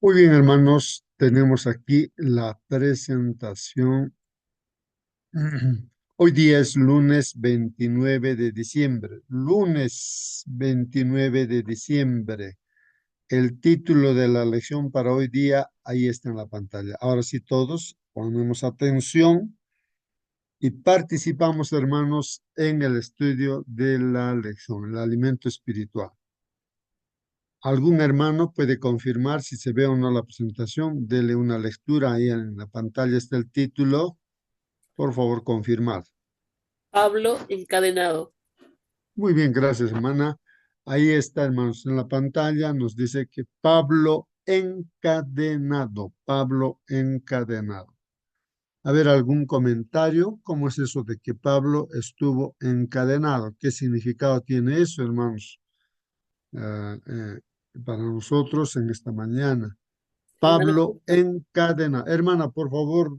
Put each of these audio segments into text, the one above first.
Muy bien, hermanos, tenemos aquí la presentación. Hoy día es lunes 29 de diciembre. Lunes 29 de diciembre. El título de la lección para hoy día, ahí está en la pantalla. Ahora sí, todos ponemos atención y participamos, hermanos, en el estudio de la lección, el alimento espiritual. ¿Algún hermano puede confirmar si se ve o no la presentación? Dele una lectura, ahí en la pantalla está el título. Por favor, confirmar. Pablo encadenado. Muy bien, gracias, hermana. Ahí está, hermanos, en la pantalla nos dice que Pablo encadenado, Pablo encadenado. A ver, ¿algún comentario? ¿Cómo es eso de que Pablo estuvo encadenado? ¿Qué significado tiene eso, hermanos? Ah, para nosotros en esta mañana. Hermano, Pablo encadenado. Hermana, por favor,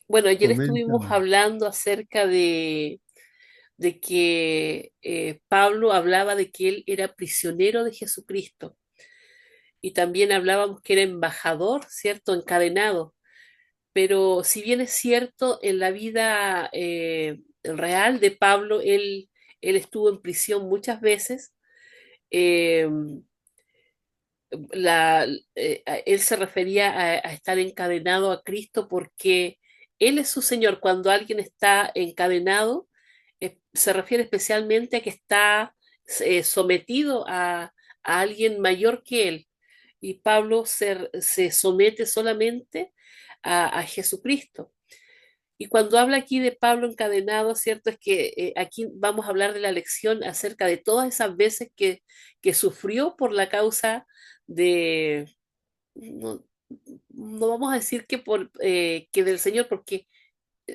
bueno, ayer estuvimos coméntame. hablando acerca de que Pablo hablaba de que él era prisionero de Jesucristo y también hablábamos que era embajador, ¿cierto? Encadenado. Pero si bien es cierto, en la vida real de Pablo, él estuvo en prisión muchas veces. eh, Él se refería a estar encadenado a Cristo porque Él es su Señor. Cuando alguien está encadenado, se refiere especialmente a que está sometido a alguien mayor que Él. Y Pablo se somete solamente a Jesucristo. Y cuando habla aquí de Pablo encadenado, cierto es que aquí vamos a hablar de la lección acerca de todas esas veces que sufrió por la causa de, no, no vamos a decir que del Señor, porque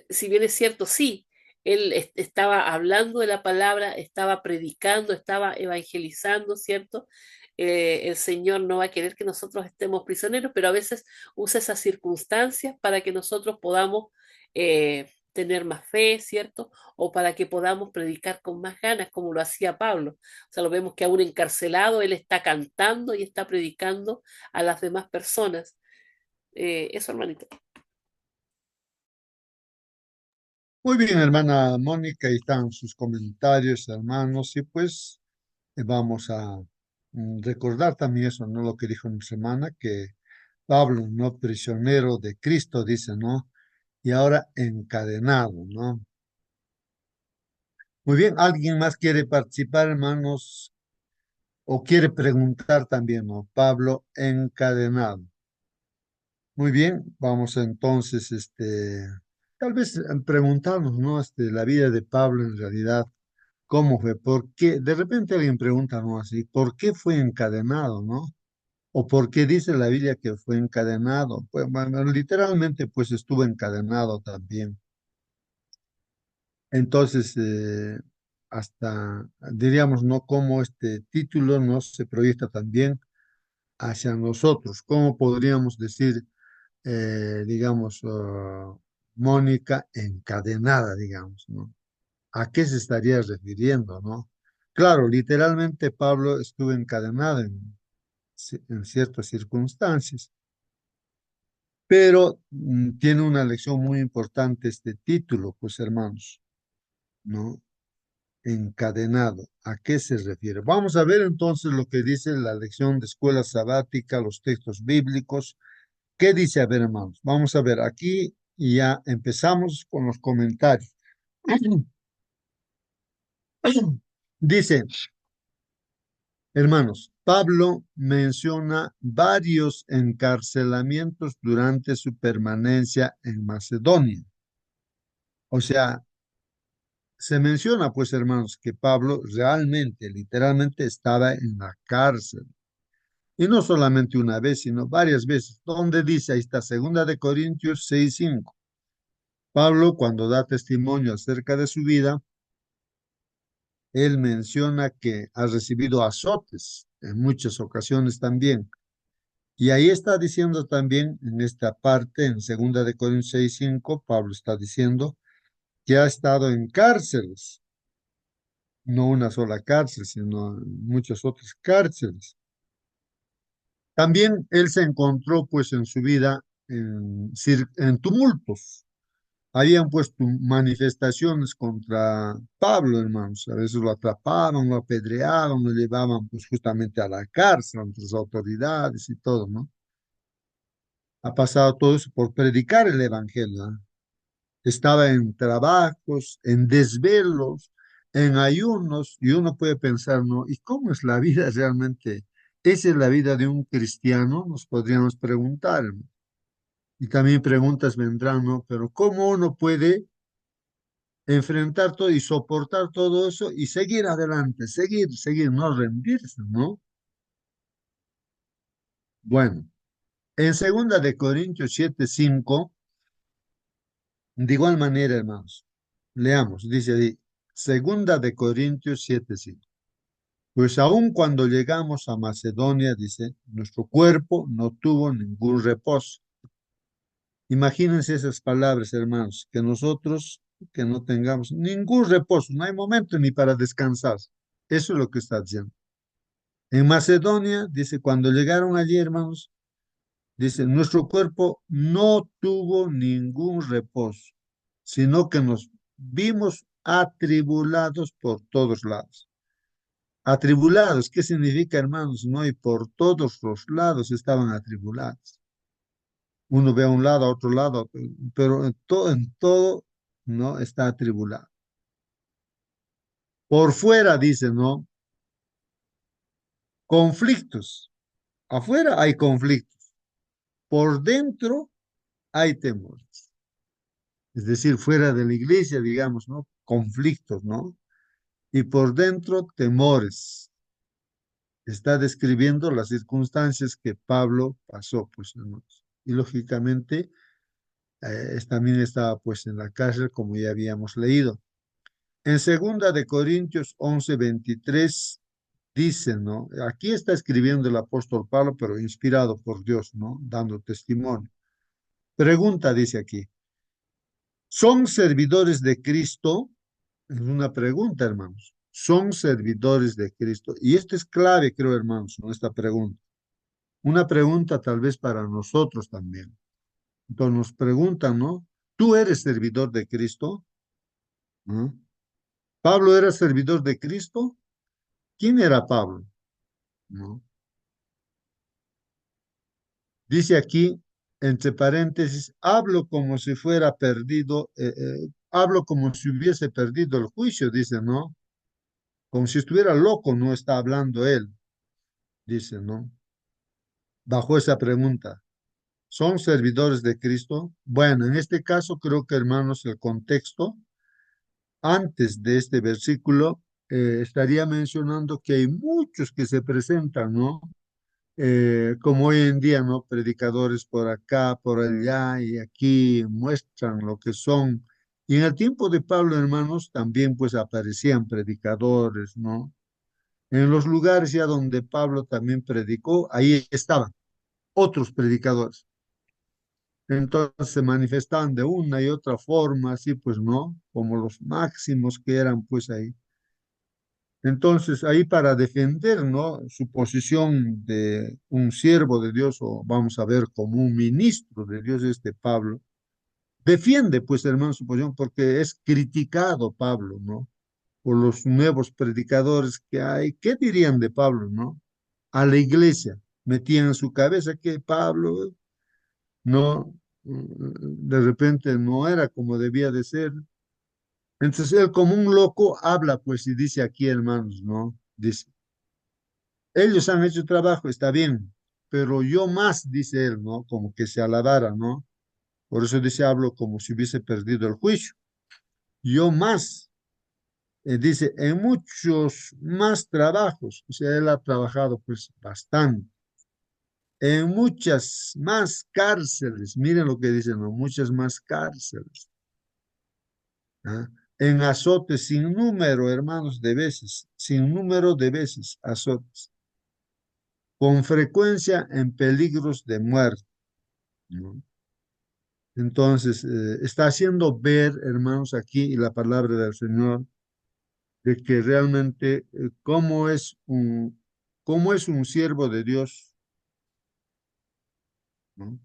si bien es cierto, sí, él estaba hablando de la palabra, estaba predicando, estaba evangelizando, ¿cierto? El Señor no va a querer que nosotros estemos prisioneros, pero a veces usa esas circunstancias para que nosotros podamos tener más fe, ¿cierto? O para que podamos predicar con más ganas, como lo hacía Pablo. O sea, lo vemos que aún encarcelado, él está cantando y está predicando a las demás personas. Eso, hermanito. Muy bien, hermana Mónica, ahí están sus comentarios, hermanos, y pues vamos a recordar también eso, ¿no? Lo que dijo nuestra hermana, que Pablo, ¿no? Prisionero de Cristo, dice, ¿no? Y ahora encadenado, ¿no? Muy bien, ¿alguien más quiere participar, hermanos? O quiere preguntar también, ¿no? Pablo encadenado. Muy bien, vamos entonces, tal vez preguntarnos, ¿no? La vida de Pablo en realidad, ¿cómo fue? ¿Por qué? De repente alguien pregunta, ¿no? Así, ¿por qué fue encadenado, no? ¿O por qué dice la Biblia que fue encadenado? Pues, bueno, literalmente, pues estuvo encadenado también. Entonces, hasta diríamos, ¿no? Cómo este título no se proyecta también hacia nosotros. ¿Cómo podríamos decir? Digamos, Mónica encadenada, digamos, ¿no? ¿A qué se estaría refiriendo, no? Claro, literalmente Pablo estuvo encadenado en ciertas circunstancias, pero tiene una lección muy importante este título, pues hermanos, ¿no? Encadenado. ¿A qué se refiere? Vamos a ver entonces lo que dice la lección de escuela sabática, los textos bíblicos. ¿Qué dice? A ver, hermanos, vamos a ver aquí y ya empezamos con los comentarios. Dice, hermanos, Pablo menciona varios encarcelamientos durante su permanencia en Macedonia. O sea, se menciona, pues, hermanos, que Pablo realmente, literalmente estaba en la cárcel. Y no solamente una vez, sino varias veces. ¿Dónde dice? Ahí está, segunda de Corintios 6:5. Pablo, cuando da testimonio acerca de su vida, él menciona que ha recibido azotes en muchas ocasiones también. Y ahí está diciendo también en esta parte, en segunda de Corintios 6:5, Pablo está diciendo que ha estado en cárceles, no una sola cárcel, sino en muchas otras cárceles. También él se encontró pues en su vida en tumultos. Habían puesto manifestaciones contra Pablo, hermanos. A veces lo atrapaban, lo apedreaban, lo llevaban pues justamente a la cárcel ante las autoridades y todo, ¿no? Ha pasado todo eso por predicar el evangelio, ¿ah? Estaba en trabajos, en desvelos, en ayunos, y uno puede pensar, ¿no? ¿Y cómo es la vida realmente? ¿Esa es la vida de un cristiano? Nos podríamos preguntar, ¿no? Y también preguntas vendrán, ¿no? Pero ¿cómo uno puede enfrentar todo y soportar todo eso y seguir adelante, seguir, no rendirse, ¿no? Bueno, en segunda de Corintios 7:5, de igual manera, hermanos, leamos, dice ahí, segunda de Corintios 7:5. Pues aun cuando llegamos a Macedonia, dice, nuestro cuerpo no tuvo ningún reposo. Imagínense esas palabras, hermanos, que nosotros que no tengamos ningún reposo, no hay momento ni para descansar. Eso es lo que está diciendo. En Macedonia, dice, cuando llegaron allí, hermanos, dice, nuestro cuerpo no tuvo ningún reposo, sino que nos vimos atribulados por todos lados. Atribulados, ¿qué significa, hermanos? No, y por todos los lados estaban atribulados. Uno ve a un lado, a otro lado, pero en todo, ¿no? Está atribulado. Por fuera, dice, ¿no? Conflictos. Afuera hay conflictos. Por dentro hay temores. Es decir, fuera de la iglesia, digamos, ¿no? Conflictos, ¿no? Y por dentro, temores. Está describiendo las circunstancias que Pablo pasó, pues, hermanos. Y lógicamente, también estaba, pues, en la cárcel, como ya habíamos leído. En segunda de Corintios 11:23 dice, ¿no? Aquí está escribiendo el apóstol Pablo, pero inspirado por Dios, ¿no? Dando testimonio. Pregunta, dice aquí, ¿son servidores de Cristo? Es una pregunta, hermanos. Son servidores de Cristo. Y esto es clave, creo, hermanos, ¿no? Esta pregunta. Una pregunta tal vez para nosotros también. Entonces nos preguntan, ¿no? ¿Tú eres servidor de Cristo? ¿No? ¿Pablo era servidor de Cristo? ¿Quién era Pablo? ¿No? Dice aquí, entre paréntesis, hablo como si fuera perdido, hablo como si hubiese perdido el juicio, dice, ¿no? Como si estuviera loco, no está hablando él, dice, ¿no? Bajo esa pregunta, ¿son servidores de Cristo? Bueno, en este caso creo que, hermanos, el contexto antes de este versículo estaría mencionando que hay muchos que se presentan, ¿no? Como hoy en día, ¿no? Predicadores por acá, por allá y aquí muestran lo que son. Y en el tiempo de Pablo, hermanos, también pues aparecían predicadores, ¿no? En los lugares ya donde Pablo también predicó, ahí estaban otros predicadores. Entonces se manifestaban de una y otra forma, así pues, ¿no? Como los máximos que eran pues ahí. Entonces, ahí para defender, ¿no? Su posición de un siervo de Dios, o vamos a ver, como un ministro de Dios, este Pablo, defiende, pues, hermano, su posición porque es criticado Pablo, ¿no? Por los nuevos predicadores que hay. ¿Qué dirían de Pablo, no? A la iglesia. Metían en su cabeza que Pablo, no, de repente no era como debía de ser. Entonces, él como un loco habla, pues, y dice aquí, hermanos, ¿no? Dice. Ellos han hecho trabajo, está bien, pero yo más, dice él, ¿no? Como que se alabara, ¿no? Por eso dice, hablo como si hubiese perdido el juicio. Yo más, dice, en muchos más trabajos, o sea, él ha trabajado pues bastante, en muchas más cárceles, miren lo que dice, ¿no? Muchas más cárceles, ¿ah? En azotes sin número, hermanos, de veces, sin número de veces, azotes, con frecuencia en peligros de muerte, ¿no? Entonces, está haciendo ver, hermanos, aquí la palabra del Señor, de que realmente cómo es un siervo de Dios, ¿no?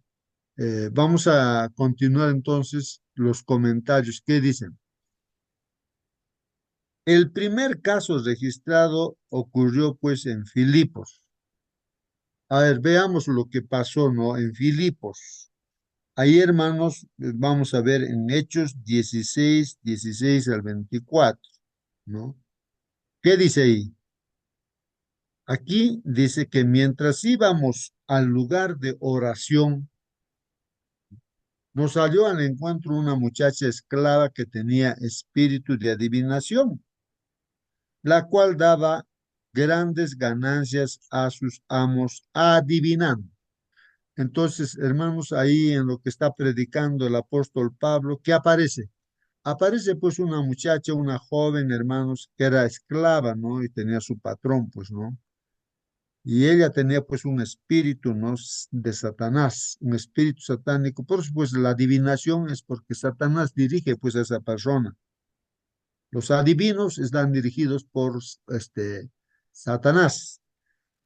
Vamos a continuar entonces los comentarios. ¿Qué dicen? El primer caso registrado ocurrió pues en Filipos. A ver, veamos lo que pasó, ¿no? En Filipos. Ahí, hermanos, vamos a ver en Hechos 16 al 24, ¿no? ¿Qué dice ahí? Aquí dice que mientras íbamos al lugar de oración, nos salió al encuentro una muchacha esclava que tenía espíritu de adivinación, la cual daba grandes ganancias a sus amos adivinando. Entonces, hermanos, ahí en lo que está predicando el apóstol Pablo, ¿qué aparece? Aparece pues una muchacha, una joven, hermanos, que era esclava, ¿no? Y tenía su patrón, pues, ¿no? Y ella tenía pues un espíritu, ¿no? De Satanás, un espíritu satánico. Por eso pues la adivinación es porque Satanás dirige pues a esa persona. Los adivinos están dirigidos por Satanás.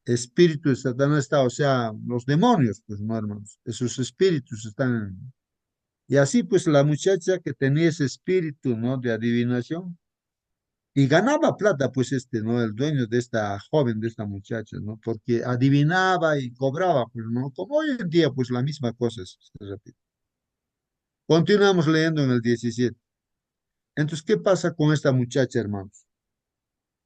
Espíritu de Satanás está, o sea, los demonios, pues, no, hermanos. Esos espíritus están. Y así pues la muchacha que tenía ese espíritu, ¿no? De adivinación. Y ganaba plata, pues ¿no? El dueño de esta joven, de esta muchacha, ¿no? Porque adivinaba y cobraba, pues, ¿no? Como hoy en día, pues la misma cosa se repite. Continuamos leyendo en el 17. Entonces, ¿qué pasa con esta muchacha, hermanos?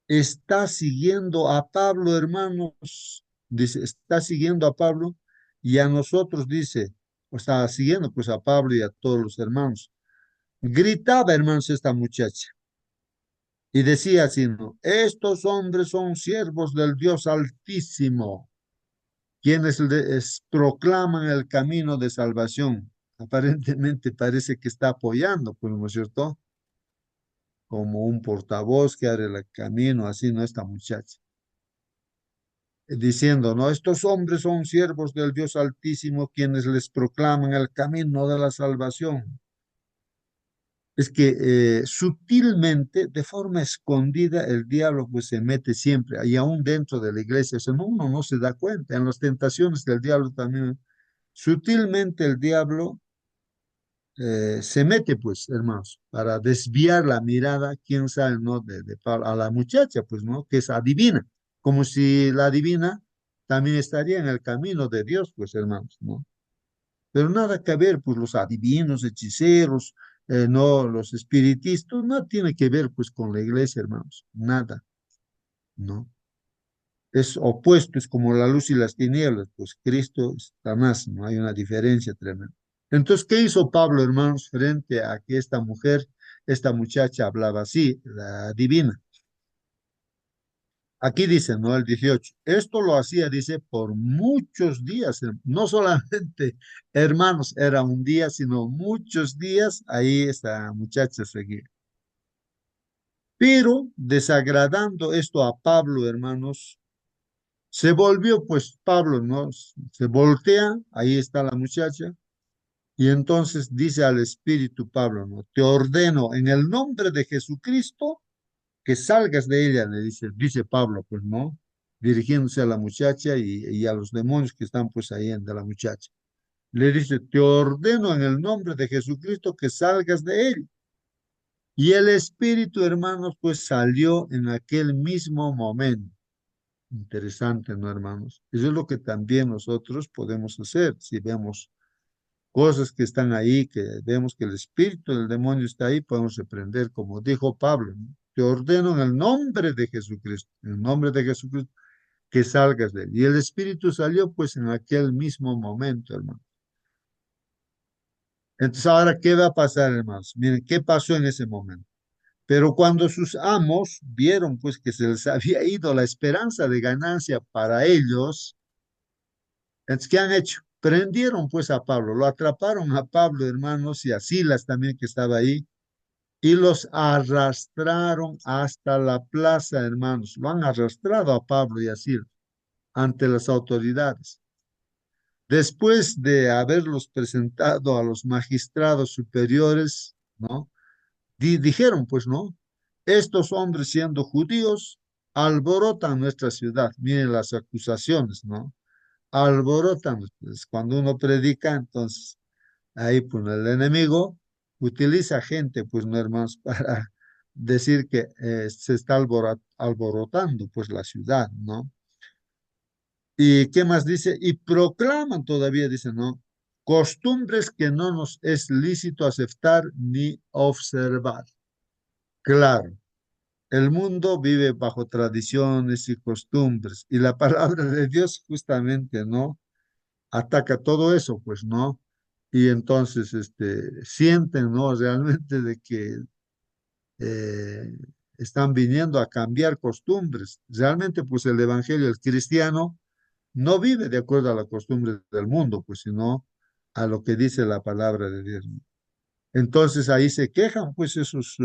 Está siguiendo a Pablo, hermanos. Dice, está siguiendo a Pablo y a nosotros, dice, o está siguiendo pues a Pablo y a todos los hermanos. Gritaba, hermanos, esta muchacha. Y decía así, ¿no? Estos hombres son siervos del Dios Altísimo, quienes proclaman el camino de salvación. Aparentemente parece que está apoyando, pues, ¿no es cierto? Como un portavoz que abre el camino, así, ¿no? Esta muchacha. Diciendo, ¿no? Estos hombres son siervos del Dios Altísimo, quienes les proclaman el camino de la salvación. Es que sutilmente, de forma escondida, el diablo pues se mete siempre, y aún dentro de la iglesia, o sea, uno no se da cuenta, en las tentaciones del diablo también, sutilmente el diablo se mete pues, hermanos, para desviar la mirada, quién sabe, ¿no? A la muchacha, pues, ¿no? Que es adivina, como si la adivina también estaría en el camino de Dios, pues, hermanos, ¿no? Pero nada que ver, pues los adivinos, hechiceros, no, los espiritistas, no tiene que ver pues con la iglesia, hermanos, nada, ¿no? Es opuesto, es como la luz y las tinieblas, pues Cristo está más, no hay una diferencia tremenda. Entonces, ¿qué hizo Pablo, hermanos, frente a que esta mujer, esta muchacha hablaba así, la divina? Aquí dice, ¿no? El 18. Esto lo hacía, dice, por muchos días. No solamente, hermanos, era un día, sino muchos días. Ahí esta muchacha seguía. Pero desagradando esto a Pablo, hermanos, se volvió, pues Pablo, ¿no? Se voltea, ahí está la muchacha, y entonces dice al Espíritu Pablo, ¿no? Te ordeno en el nombre de Jesucristo que salgas de ella, le dice Pablo, pues no, dirigiéndose a la muchacha y a los demonios que están pues ahí de la muchacha. Le dice, te ordeno en el nombre de Jesucristo que salgas de él. Y el espíritu, hermanos, pues salió en aquel mismo momento. Interesante, ¿no, hermanos? Eso es lo que también nosotros podemos hacer si vemos cosas que están ahí, que vemos que el espíritu del demonio está ahí, podemos reprender, como dijo Pablo, ¿no? Te ordeno en el nombre de Jesucristo, en el nombre de Jesucristo, que salgas de él. Y el espíritu salió pues en aquel mismo momento, hermano. Entonces, ahora, ¿qué va a pasar, hermanos? Miren, ¿qué pasó en ese momento? Pero cuando sus amos vieron pues que se les había ido la esperanza de ganancia para ellos, entonces, ¿qué han hecho? Prendieron pues a Pablo, lo atraparon a Pablo, hermanos, y a Silas también que estaba ahí, y los arrastraron hasta la plaza, hermanos. Lo han arrastrado a Pablo y a Silas ante las autoridades. Después de haberlos presentado a los magistrados superiores, ¿no? Dijeron, pues, ¿no? Estos hombres siendo judíos alborotan nuestra ciudad. Miren las acusaciones, ¿no? alborotan. Pues, cuando uno predica, entonces ahí pues el enemigo utiliza gente, pues no hermanos, para decir que se está alborotando pues la ciudad, ¿no? ¿Y qué más dice? Y proclaman todavía, dice, ¿no? Costumbres que no nos es lícito aceptar ni observar. Claro, el mundo vive bajo tradiciones y costumbres y la palabra de Dios justamente, ¿no? Ataca todo eso, pues, ¿no? Y entonces, sienten, ¿no? Realmente de que eh, están viniendo a cambiar costumbres. Realmente, pues, el evangelio, el cristiano, no vive de acuerdo a la costumbre del mundo, pues, sino a lo que dice la palabra de Dios. Entonces ahí se quejan, pues, esos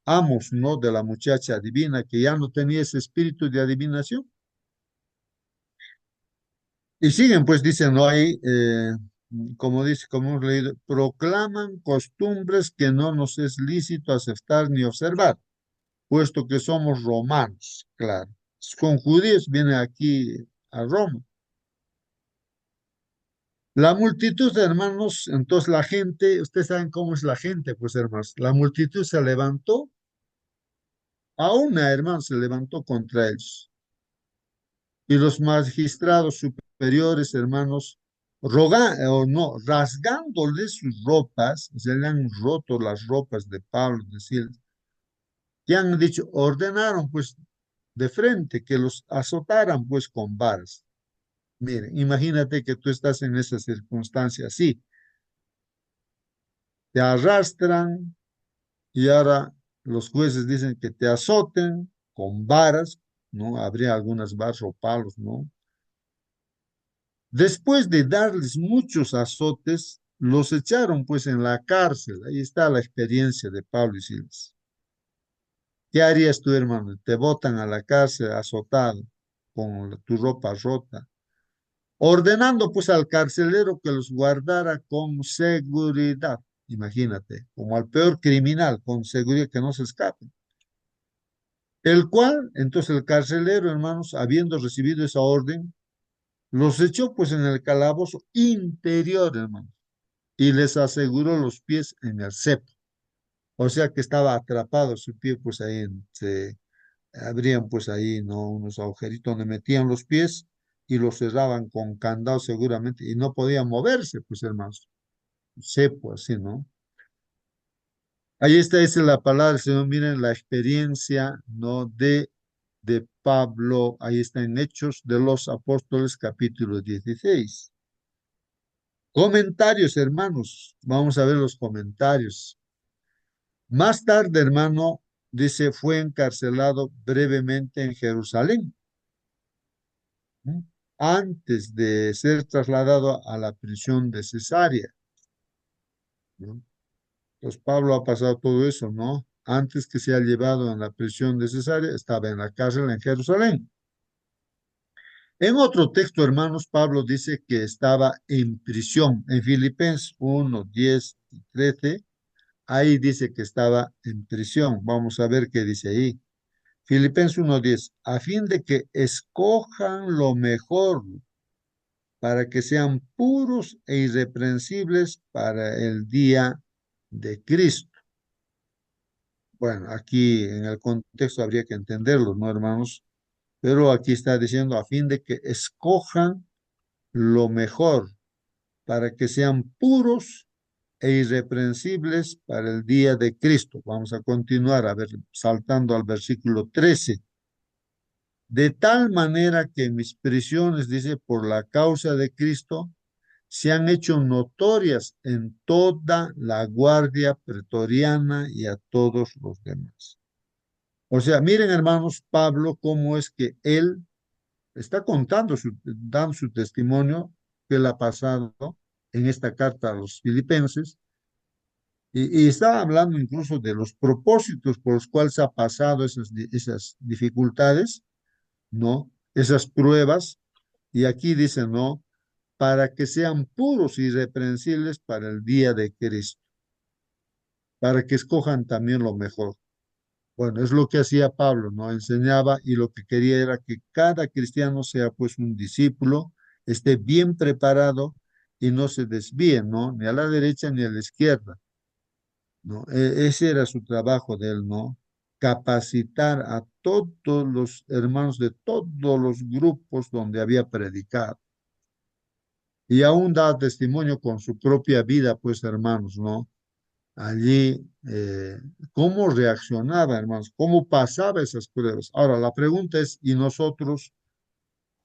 amos, ¿no? De la muchacha divina que ya no tenía ese espíritu de adivinación. Y siguen, pues, dicen, ¿no? Ahí, como dice, como hemos leído, proclaman costumbres que no nos es lícito aceptar ni observar, puesto que somos romanos, claro. Con judíos viene aquí a Roma. La multitud de hermanos, entonces la gente, ustedes saben cómo es la gente, pues hermanos, la multitud se levantó, a una hermano se levantó contra ellos. Y los magistrados superiores, hermanos, o no, rasgándoles sus ropas, se le han roto las ropas de Pablo, de Silas, y han dicho, ordenaron pues de frente que los azotaran pues con varas. Miren, imagínate que tú estás en esa circunstancia así, te arrastran y ahora los jueces dicen que te azoten con varas, ¿no? Habría algunas varas o palos, ¿no? Después de darles muchos azotes, los echaron pues en la cárcel. Ahí está la experiencia de Pablo y Silas. ¿Qué harías tú, hermano? Te botan a la cárcel azotado, con tu ropa rota, ordenando pues al carcelero que los guardara con seguridad. Imagínate, como al peor criminal, con seguridad que no se escape. El cual, entonces el carcelero, hermanos, habiendo recibido esa orden, los echó pues en el calabozo interior, hermanos, y les aseguró los pies en el cepo. O sea que estaba atrapado su pie, pues ahí se abrían pues ahí, ¿no? Unos agujeritos donde metían los pies y los cerraban con candado seguramente y no podían moverse, pues hermanos. Cepo, así, ¿no? Ahí está, esa es la palabra del Señor. Miren la experiencia, ¿no? De Pablo. Ahí está en Hechos de los Apóstoles, capítulo 16. Comentarios, hermanos. Vamos a ver los comentarios. Más tarde, hermano, dice, fue encarcelado brevemente en Jerusalén, ¿no? Antes de ser trasladado a la prisión de Cesarea, ¿no? Pues Pablo ha pasado todo eso, ¿no? Antes que sea llevado en la prisión de Cesarea, estaba en la cárcel en Jerusalén. En otro texto, hermanos, Pablo dice que estaba en prisión. En Filipenses 1, 10 y 13, ahí dice que estaba en prisión. Vamos a ver qué dice ahí. Filipenses 1:10, a fin de que escojan lo mejor para que sean puros e irreprensibles para el día de Cristo. Bueno, aquí en el contexto habría que entenderlo, ¿no, hermanos? Pero aquí está diciendo a fin de que escojan lo mejor para que sean puros e irreprensibles para el día de Cristo. Vamos a continuar, a ver, saltando al versículo 13. De tal manera que mis prisiones, dice, por la causa de Cristo, se han hecho notorias en toda la guardia pretoriana y a todos los demás. O sea, miren hermanos, Pablo, cómo es que él está contando, dando su testimonio que él ha pasado en esta carta a los filipenses y está hablando incluso de los propósitos por los cuales ha pasado esas dificultades, ¿no? Esas pruebas. Y aquí dice, ¿no? Para que sean puros y irreprensibles para el día de Cristo, para que escojan también lo mejor. Bueno, es lo que hacía Pablo, ¿no? Enseñaba y lo que quería era que cada cristiano sea pues un discípulo esté bien preparado y no se desvíe, ¿no? Ni a la derecha ni a la izquierda, ¿no? Ese era su trabajo de él, ¿no? Capacitar a todos los hermanos de todos los grupos donde había predicado. Y aún da testimonio con su propia vida, pues, hermanos, ¿no? Allí, cómo reaccionaba, hermanos, cómo pasaba esas pruebas. Ahora, la pregunta es, ¿y nosotros,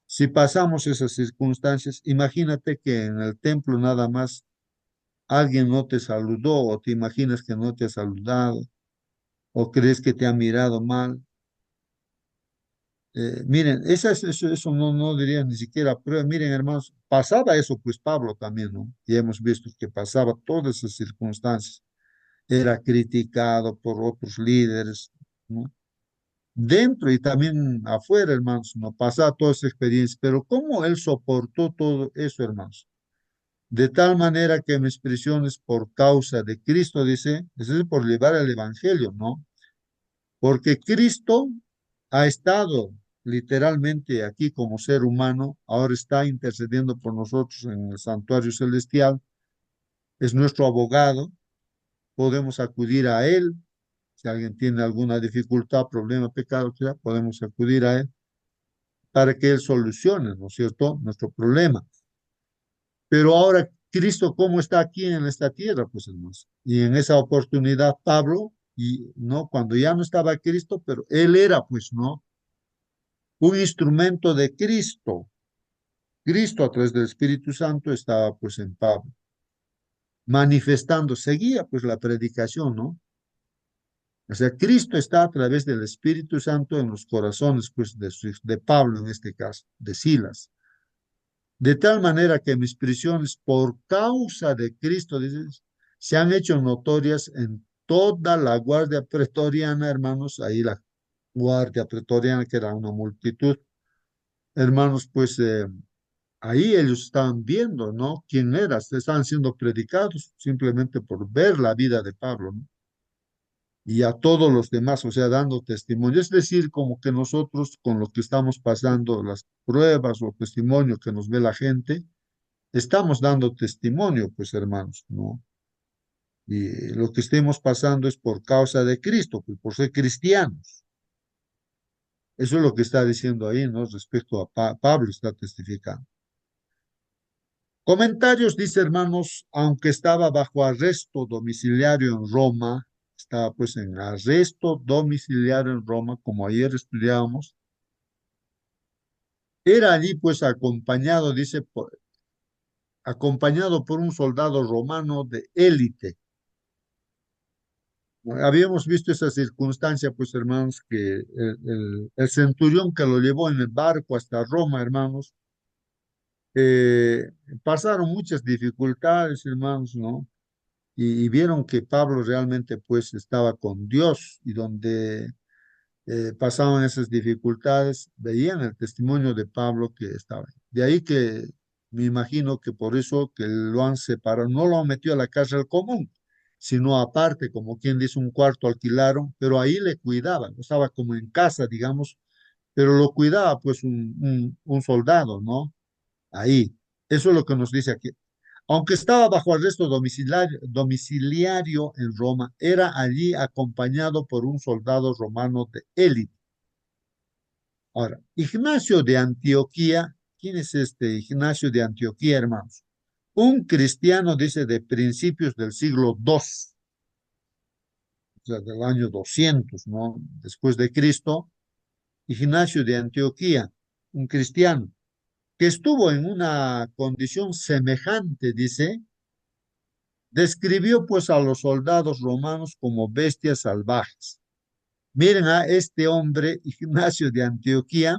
si pasamos esas circunstancias, imagínate que en el templo nada más alguien no te saludó o te imaginas que no te ha saludado o crees que te ha mirado mal? Miren, eso no diría ni siquiera prueba. Miren, hermanos, pasaba eso, pues Pablo también, ¿no? Y hemos visto que pasaba todas esas circunstancias. Era criticado por otros líderes, ¿no? Dentro y también afuera, hermanos, no pasaba toda esa experiencia. Pero ¿cómo él soportó todo eso, hermanos? De tal manera que mis prisiones por causa de Cristo, dice, es decir, por llevar el evangelio, ¿no? Porque Cristo ha estado literalmente aquí como ser humano, ahora está intercediendo por nosotros en el santuario celestial, es nuestro abogado, podemos acudir a él, si alguien tiene alguna dificultad, problema, pecado, ya podemos acudir a él para que él solucione, ¿no es cierto?, nuestro problema. Pero ahora, Cristo, ¿cómo está aquí en esta tierra? Pues hermanos, y en esa oportunidad, Pablo, y no, cuando ya no estaba Cristo, pero él era, pues, ¿no? Un instrumento de Cristo. Cristo a través del Espíritu Santo estaba pues en Pablo, manifestando, seguía pues la predicación, ¿no? O sea, Cristo está a través del Espíritu Santo en los corazones pues de Pablo en este caso, de Silas. De tal manera que mis prisiones por causa de Cristo, dices, se han hecho notorias en toda la guardia pretoriana, hermanos, ahí la guardia pretoriana que era una multitud, hermanos, pues ahí ellos estaban viendo, ¿no? ¿Quién era? Estaban siendo predicados simplemente por ver la vida de Pablo, ¿no? Y a todos los demás, o sea, dando testimonio. Es decir, como que nosotros con lo que estamos pasando, las pruebas o testimonio que nos ve la gente, estamos dando testimonio, pues hermanos, ¿no? Y lo que estemos pasando es por causa de Cristo, pues, por ser cristianos. Eso es lo que está diciendo ahí, ¿no? Respecto a Pablo está testificando. Comentarios, dice hermanos, aunque estaba bajo arresto domiciliario en Roma, estaba pues en arresto domiciliario en Roma, como ayer estudiábamos, era allí pues acompañado, dice, acompañado por un soldado romano de élite. Habíamos visto esa circunstancia, pues hermanos, que el centurión que lo llevó en el barco hasta Roma, hermanos, eh, pasaron muchas dificultades, hermanos, ¿no? Y vieron que Pablo realmente pues estaba con Dios y donde pasaban esas dificultades, veían el testimonio de Pablo que estaba. De ahí que me imagino que por eso que lo han separado, no lo han metido a la cárcel común, sino aparte, como quien dice, un cuarto alquilaron, pero ahí le cuidaban, estaba como en casa, digamos, pero lo cuidaba pues un soldado, ¿no? Ahí. Eso es lo que nos dice aquí. Aunque estaba bajo arresto domiciliario en Roma, era allí acompañado por un soldado romano de élite. Ahora, Ignacio de Antioquía, ¿quién es este Ignacio de Antioquía, hermanos? Un cristiano, dice, de principios del siglo II, o sea, del año 200, ¿no? Después de Cristo, Ignacio de Antioquía, un cristiano, que estuvo en una condición semejante, dice, describió pues a los soldados romanos como bestias salvajes. Miren a este hombre, Ignacio de Antioquía,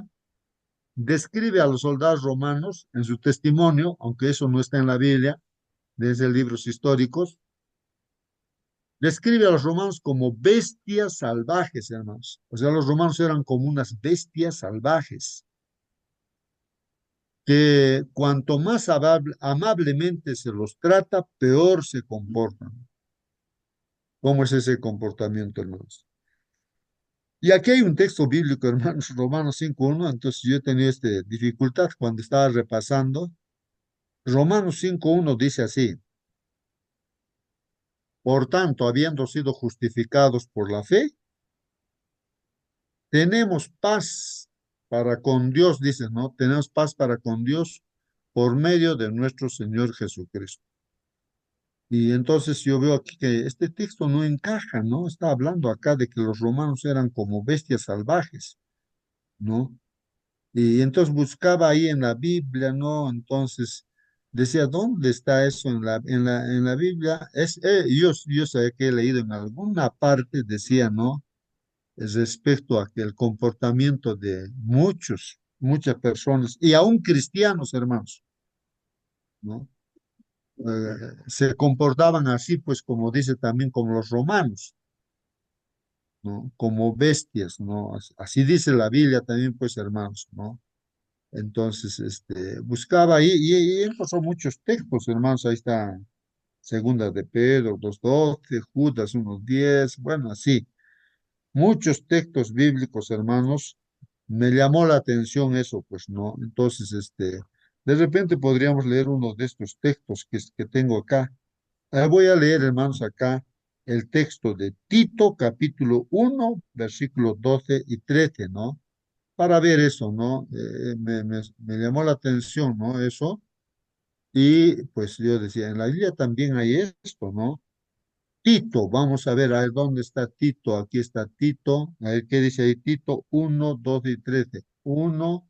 describe a los soldados romanos en su testimonio, aunque eso no está en la Biblia, desde libros históricos, describe a los romanos como bestias salvajes, hermanos. O sea, los romanos eran como unas bestias salvajes, que cuanto más amablemente se los trata, peor se comportan. ¿Cómo es ese comportamiento, hermanos? Y aquí hay un texto bíblico, hermanos, Romanos 5:1. Entonces yo he tenido esta dificultad cuando estaba repasando. Romanos 5:1 dice así: por tanto, habiendo sido justificados por la fe, tenemos paz para con Dios, dice, ¿no? Tenemos paz para con Dios por medio de nuestro Señor Jesucristo. Y entonces yo veo aquí que este texto no encaja, ¿no? Está hablando acá de que los romanos eran como bestias salvajes, ¿no? Y entonces buscaba ahí en la Biblia, ¿no? Entonces decía, ¿dónde está eso en la Biblia? Yo sé que he leído en alguna parte, decía, ¿no? Respecto a que el comportamiento de muchas personas, y aún cristianos, hermanos, ¿no? Se comportaban así, pues como dice también, como los romanos, ¿no? Como bestias, ¿no? Así dice la Biblia también, pues, hermanos, ¿no? Entonces, buscaba ahí y encontró muchos textos, hermanos. Ahí está Segunda de Pedro 2:12, Judas 1:10, bueno, así. Muchos textos bíblicos, hermanos. Me llamó la atención eso, pues, ¿no? Entonces, de repente podríamos leer uno de estos textos que tengo acá. Voy a leer, hermanos, acá el texto de Tito, capítulo 1, versículos 12 y 13, ¿no? Para ver eso, ¿no? Me llamó la atención, ¿no? Eso. Y pues yo decía, en la Biblia también hay esto, ¿no? Tito, vamos a ver dónde está Tito. Aquí está Tito. A ver qué dice ahí Tito 1, 12 y 13. 1,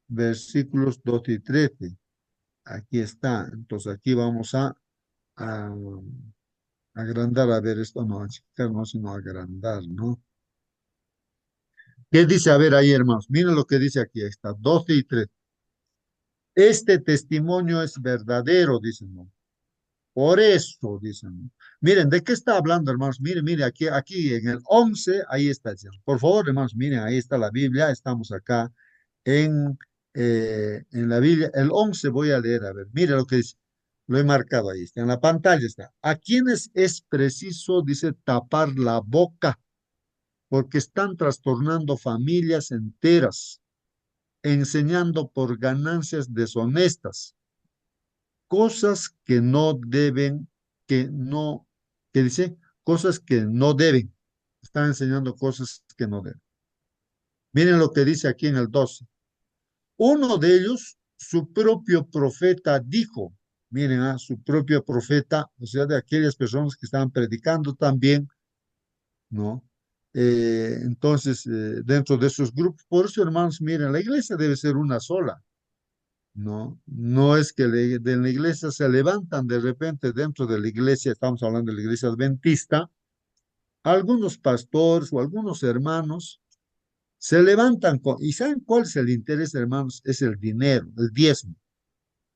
versículos 12 y 13. Aquí está. Entonces aquí vamos a agrandar, a ver esto, no, achicar, no, sino agrandar, ¿no? ¿Qué dice? A ver ahí, hermanos. Miren lo que dice aquí. Ahí está 12 y 13. Este testimonio es verdadero, dicen, ¿no? Por eso, dicen, ¿no? Miren, ¿de qué está hablando, hermanos? Miren, miren, aquí en el 11 ahí está diciendo. Por favor, hermanos, miren, ahí está la Biblia. Estamos acá en, en la Biblia. El 11 voy a leer, a ver, miren lo que dice. Lo he marcado ahí, está en la pantalla, está. A quienes es preciso, dice, tapar la boca, porque están trastornando familias enteras, enseñando por ganancias deshonestas cosas que no deben, que no, que dice, cosas que no deben. Están enseñando cosas que no deben. Miren lo que dice aquí en el 12. Uno de ellos, su propio profeta, dijo, miren, su propio profeta, o sea, de aquellas personas que estaban predicando también, ¿no? Entonces, dentro de esos grupos, por eso, hermanos, miren, la iglesia debe ser una sola. No, no es que de la iglesia se levantan de repente dentro de la iglesia, estamos hablando de la iglesia adventista, algunos pastores o algunos hermanos se levantan ¿y saben cuál es el interés, hermanos? Es el dinero, el diezmo.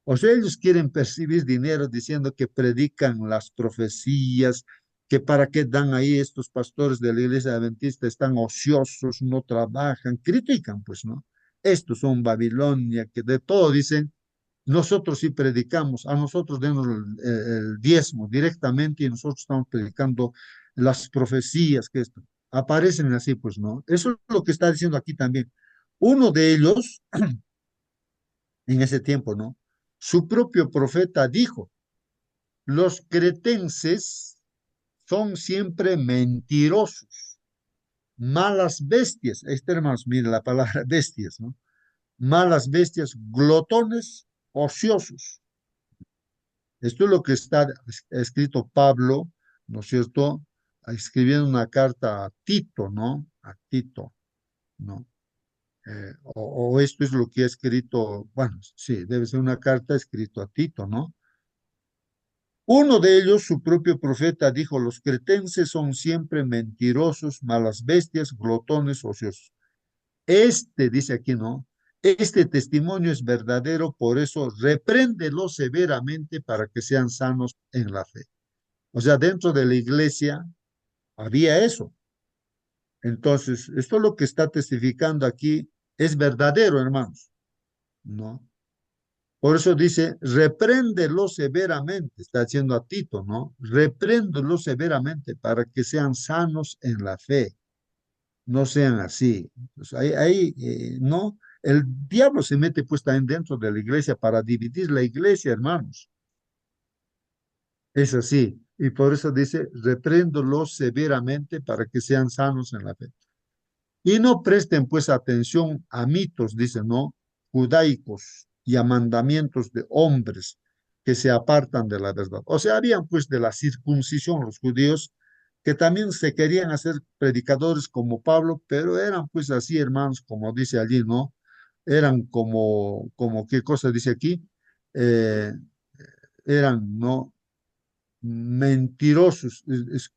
O sea, ellos quieren percibir dinero diciendo que predican las profecías, que para qué dan ahí estos pastores de la iglesia adventista, están ociosos, no trabajan, critican, pues, ¿no? Estos son Babilonia, que de todo dicen. Nosotros sí predicamos, a nosotros denos el diezmo directamente y nosotros estamos predicando las profecías que esto. Aparecen así, pues no. Eso es lo que está diciendo aquí también. Uno de ellos, en ese tiempo, ¿no? Su propio profeta dijo, los cretenses son siempre mentirosos, malas bestias. Este hermanos, mire la palabra bestias, ¿no? Malas bestias, glotones, ociosos. Esto es lo que está escrito Pablo, ¿no es cierto? Escribiendo una carta a Tito, ¿no? A Tito, ¿no? O esto es lo que ha escrito, bueno, sí, debe ser una carta escrita a Tito, ¿no? Uno de ellos, su propio profeta, dijo, los cretenses son siempre mentirosos, malas bestias, glotones, ociosos. Dice aquí, ¿no? Este testimonio es verdadero, por eso repréndelo severamente para que sean sanos en la fe. O sea, dentro de la iglesia había eso. Entonces, esto es lo que está testificando aquí es verdadero, hermanos, ¿no? Por eso dice, repréndelo severamente, está haciendo a Tito, ¿no? Repréndelo severamente para que sean sanos en la fe, no sean así. Pues no, el diablo se mete pues también dentro de la iglesia para dividir la iglesia, hermanos. Es así. Y por eso dice, repréndolos severamente para que sean sanos en la fe. Y no presten pues atención a mitos, dice, ¿no? Judaicos y a mandamientos de hombres que se apartan de la verdad. O sea, habían pues de la circuncisión los judíos que también se querían hacer predicadores como Pablo, pero eran pues así, hermanos, como dice allí, ¿no? Eran ¿qué cosa dice aquí? Eh, eran, ¿no? Mentirosos.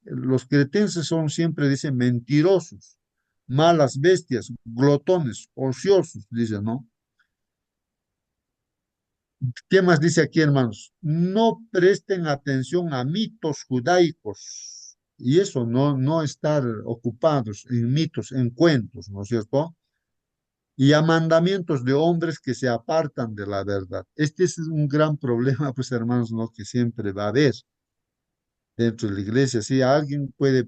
Los cretenses son siempre, dicen, mentirosos, malas bestias, glotones, ociosos, dice, ¿no? ¿Qué más dice aquí, hermanos? No presten atención a mitos judaicos. Y eso, no estar ocupados en mitos, en cuentos, ¿no es cierto? Y a mandamientos de hombres que se apartan de la verdad. Este es un gran problema, pues, hermanos, ¿no? Que siempre va a haber dentro de la iglesia. Si alguien puede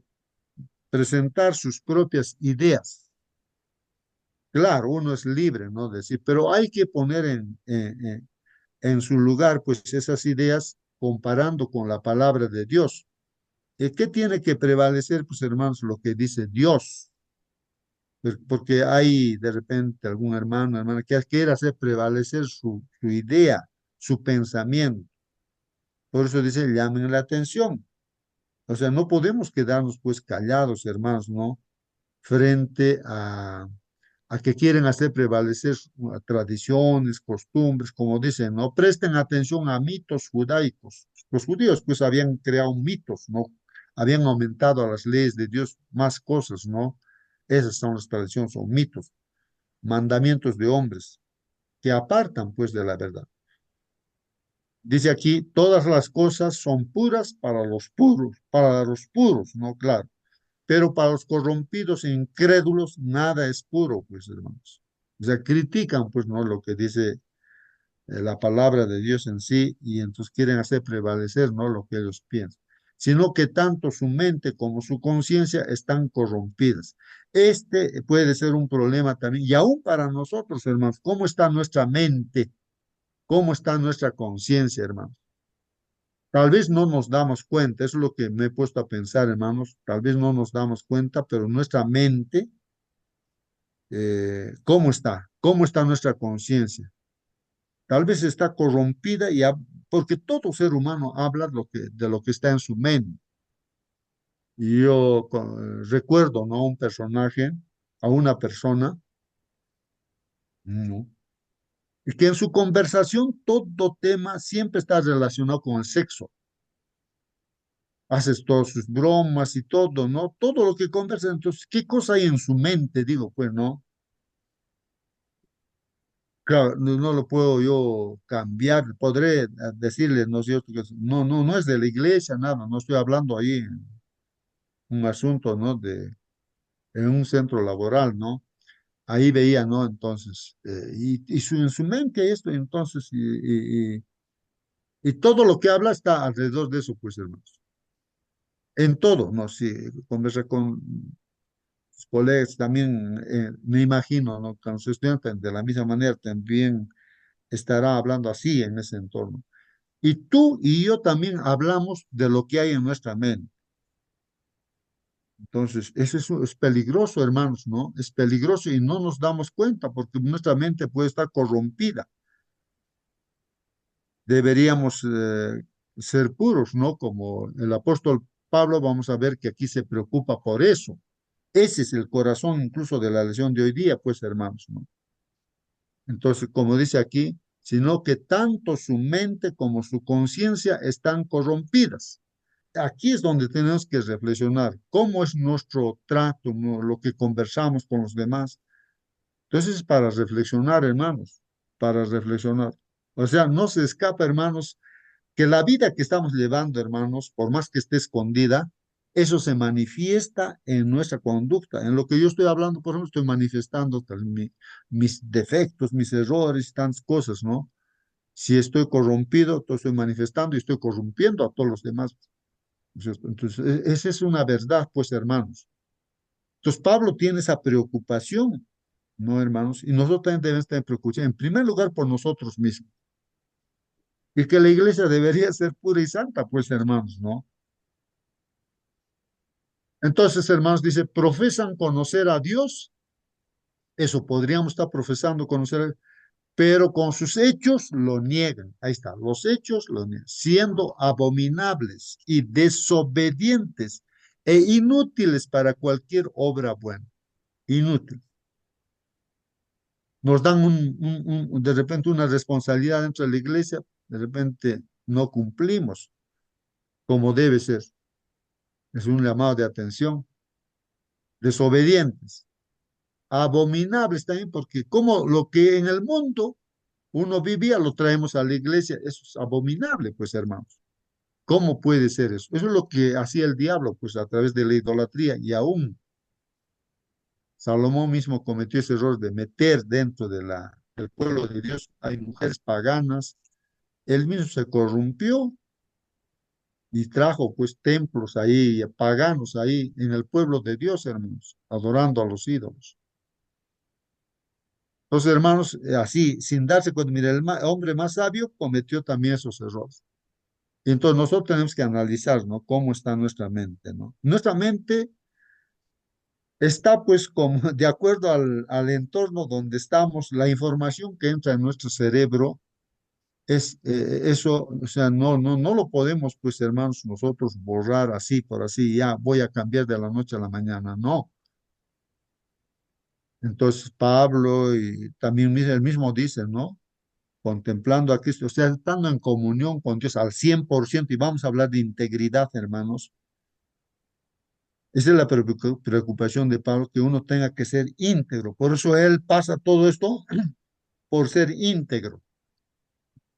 presentar sus propias ideas. Claro, uno es libre, ¿no? Decir, pero hay que poner en su lugar, pues, esas ideas comparando con la palabra de Dios. ¿Qué tiene que prevalecer, pues, hermanos? Lo que dice Dios. Porque hay de repente algún hermano, hermana, que quiere hacer prevalecer su idea, su pensamiento. Por eso dice, llamen la atención. O sea, no podemos quedarnos, pues, callados, hermanos, ¿no? Frente a que quieren hacer prevalecer tradiciones, costumbres, como dicen, no presten atención a mitos judaicos. Los judíos pues habían creado mitos, ¿no? Habían aumentado a las leyes de Dios más cosas, ¿no? Esas son las tradiciones, son mitos, mandamientos de hombres que apartan pues de la verdad. Dice aquí, todas las cosas son puras para los puros, ¿no? Claro, pero para los corrompidos e incrédulos nada es puro, pues hermanos. O sea, critican pues no lo que dice la palabra de Dios en sí y entonces quieren hacer prevalecer no lo que ellos piensan, sino que tanto su mente como su conciencia están corrompidas. Este puede ser un problema también, y aún para nosotros, hermanos, ¿cómo está nuestra mente? ¿Cómo está nuestra conciencia, hermanos? Tal vez no nos damos cuenta, eso es lo que me he puesto a pensar, hermanos, tal vez no nos damos cuenta, pero nuestra mente, ¿cómo está? ¿Cómo está nuestra conciencia? Tal vez está corrompida porque todo ser humano habla de lo que está en su mente. Y yo recuerdo, ¿no? Un personaje, a una persona, ¿no? Y que en su conversación todo tema siempre está relacionado con el sexo. Haces todas sus bromas y todo, ¿no? Todo lo que conversa, entonces, ¿qué cosa hay en su mente? Digo, pues, ¿no? Claro, no lo puedo yo cambiar, podré decirle, ¿no es cierto? Que no es de la iglesia, nada, no estoy hablando ahí en un asunto, ¿no? En un centro laboral, ¿no? Ahí veía, ¿no? Entonces, en su mente esto, entonces, y todo lo que habla está alrededor de eso, pues, hermanos. En todo, ¿no? Si conversa con colegas, también me imagino, ¿no? Con sus estudiantes de la misma manera también estará hablando así en ese entorno. Y tú y yo también hablamos de lo que hay en nuestra mente. Entonces, es peligroso, hermanos, ¿no? Es peligroso y no nos damos cuenta porque nuestra mente puede estar corrompida. Deberíamos ser puros, ¿no? Como el apóstol Pablo, vamos a ver que aquí se preocupa por eso. Ese es el corazón incluso de la lección de hoy día, pues, hermanos, ¿no? Entonces, como dice aquí, sino que tanto su mente como su conciencia están corrompidas. Aquí es donde tenemos que reflexionar cómo es nuestro trato, ¿no? Lo que conversamos con los demás. Entonces, para reflexionar, hermanos, para reflexionar. O sea, no se escapa, hermanos, que la vida que estamos llevando, hermanos, por más que esté escondida, eso se manifiesta en nuestra conducta. En lo que yo estoy hablando, por ejemplo, estoy manifestando mis defectos, mis errores y tantas cosas, ¿no? Si estoy corrompido, entonces estoy manifestando y estoy corrompiendo a todos los demás. ¿No es cierto? Entonces, esa es una verdad, pues, hermanos. Entonces Pablo tiene esa preocupación, ¿no, hermanos? Y nosotros también debemos tener preocupación, en primer lugar, por nosotros mismos. Y que la iglesia debería ser pura y santa, pues, hermanos, ¿no? Entonces, hermanos, dice, profesan conocer a Dios. Eso podríamos estar profesando conocer a Dios, pero con sus hechos lo niegan. Ahí está, los hechos lo niegan, siendo abominables y desobedientes e inútiles para cualquier obra buena. Inútil. Nos dan de repente una responsabilidad dentro de la iglesia, de repente no cumplimos como debe ser. Es un llamado de atención. Desobedientes, abominables también, porque como lo que en el mundo uno vivía lo traemos a la iglesia, eso es abominable, pues hermanos. ¿Cómo puede ser eso? Eso es lo que hacía el diablo, pues a través de la idolatría, y aún Salomón mismo cometió ese error de meter dentro del pueblo de Dios, hay mujeres paganas, él mismo se corrompió y trajo pues templos ahí, paganos ahí en el pueblo de Dios, hermanos, adorando a los ídolos. Entonces, hermanos, así, sin darse cuenta, mira, hombre más sabio cometió también esos errores. Y entonces nosotros tenemos que analizar, ¿no? Cómo está nuestra mente, ¿no? Nuestra mente está pues como de acuerdo al entorno donde estamos, la información que entra en nuestro cerebro es eso, o sea, no lo podemos pues hermanos nosotros borrar así por así, ya voy a cambiar de la noche a la mañana, no. Entonces Pablo y también él mismo dice, ¿no? Contemplando a Cristo, o sea, estando en comunión con Dios al 100% y vamos a hablar de integridad, hermanos. Esa es la preocupación de Pablo, que uno tenga que ser íntegro. Por eso él pasa todo esto por ser íntegro,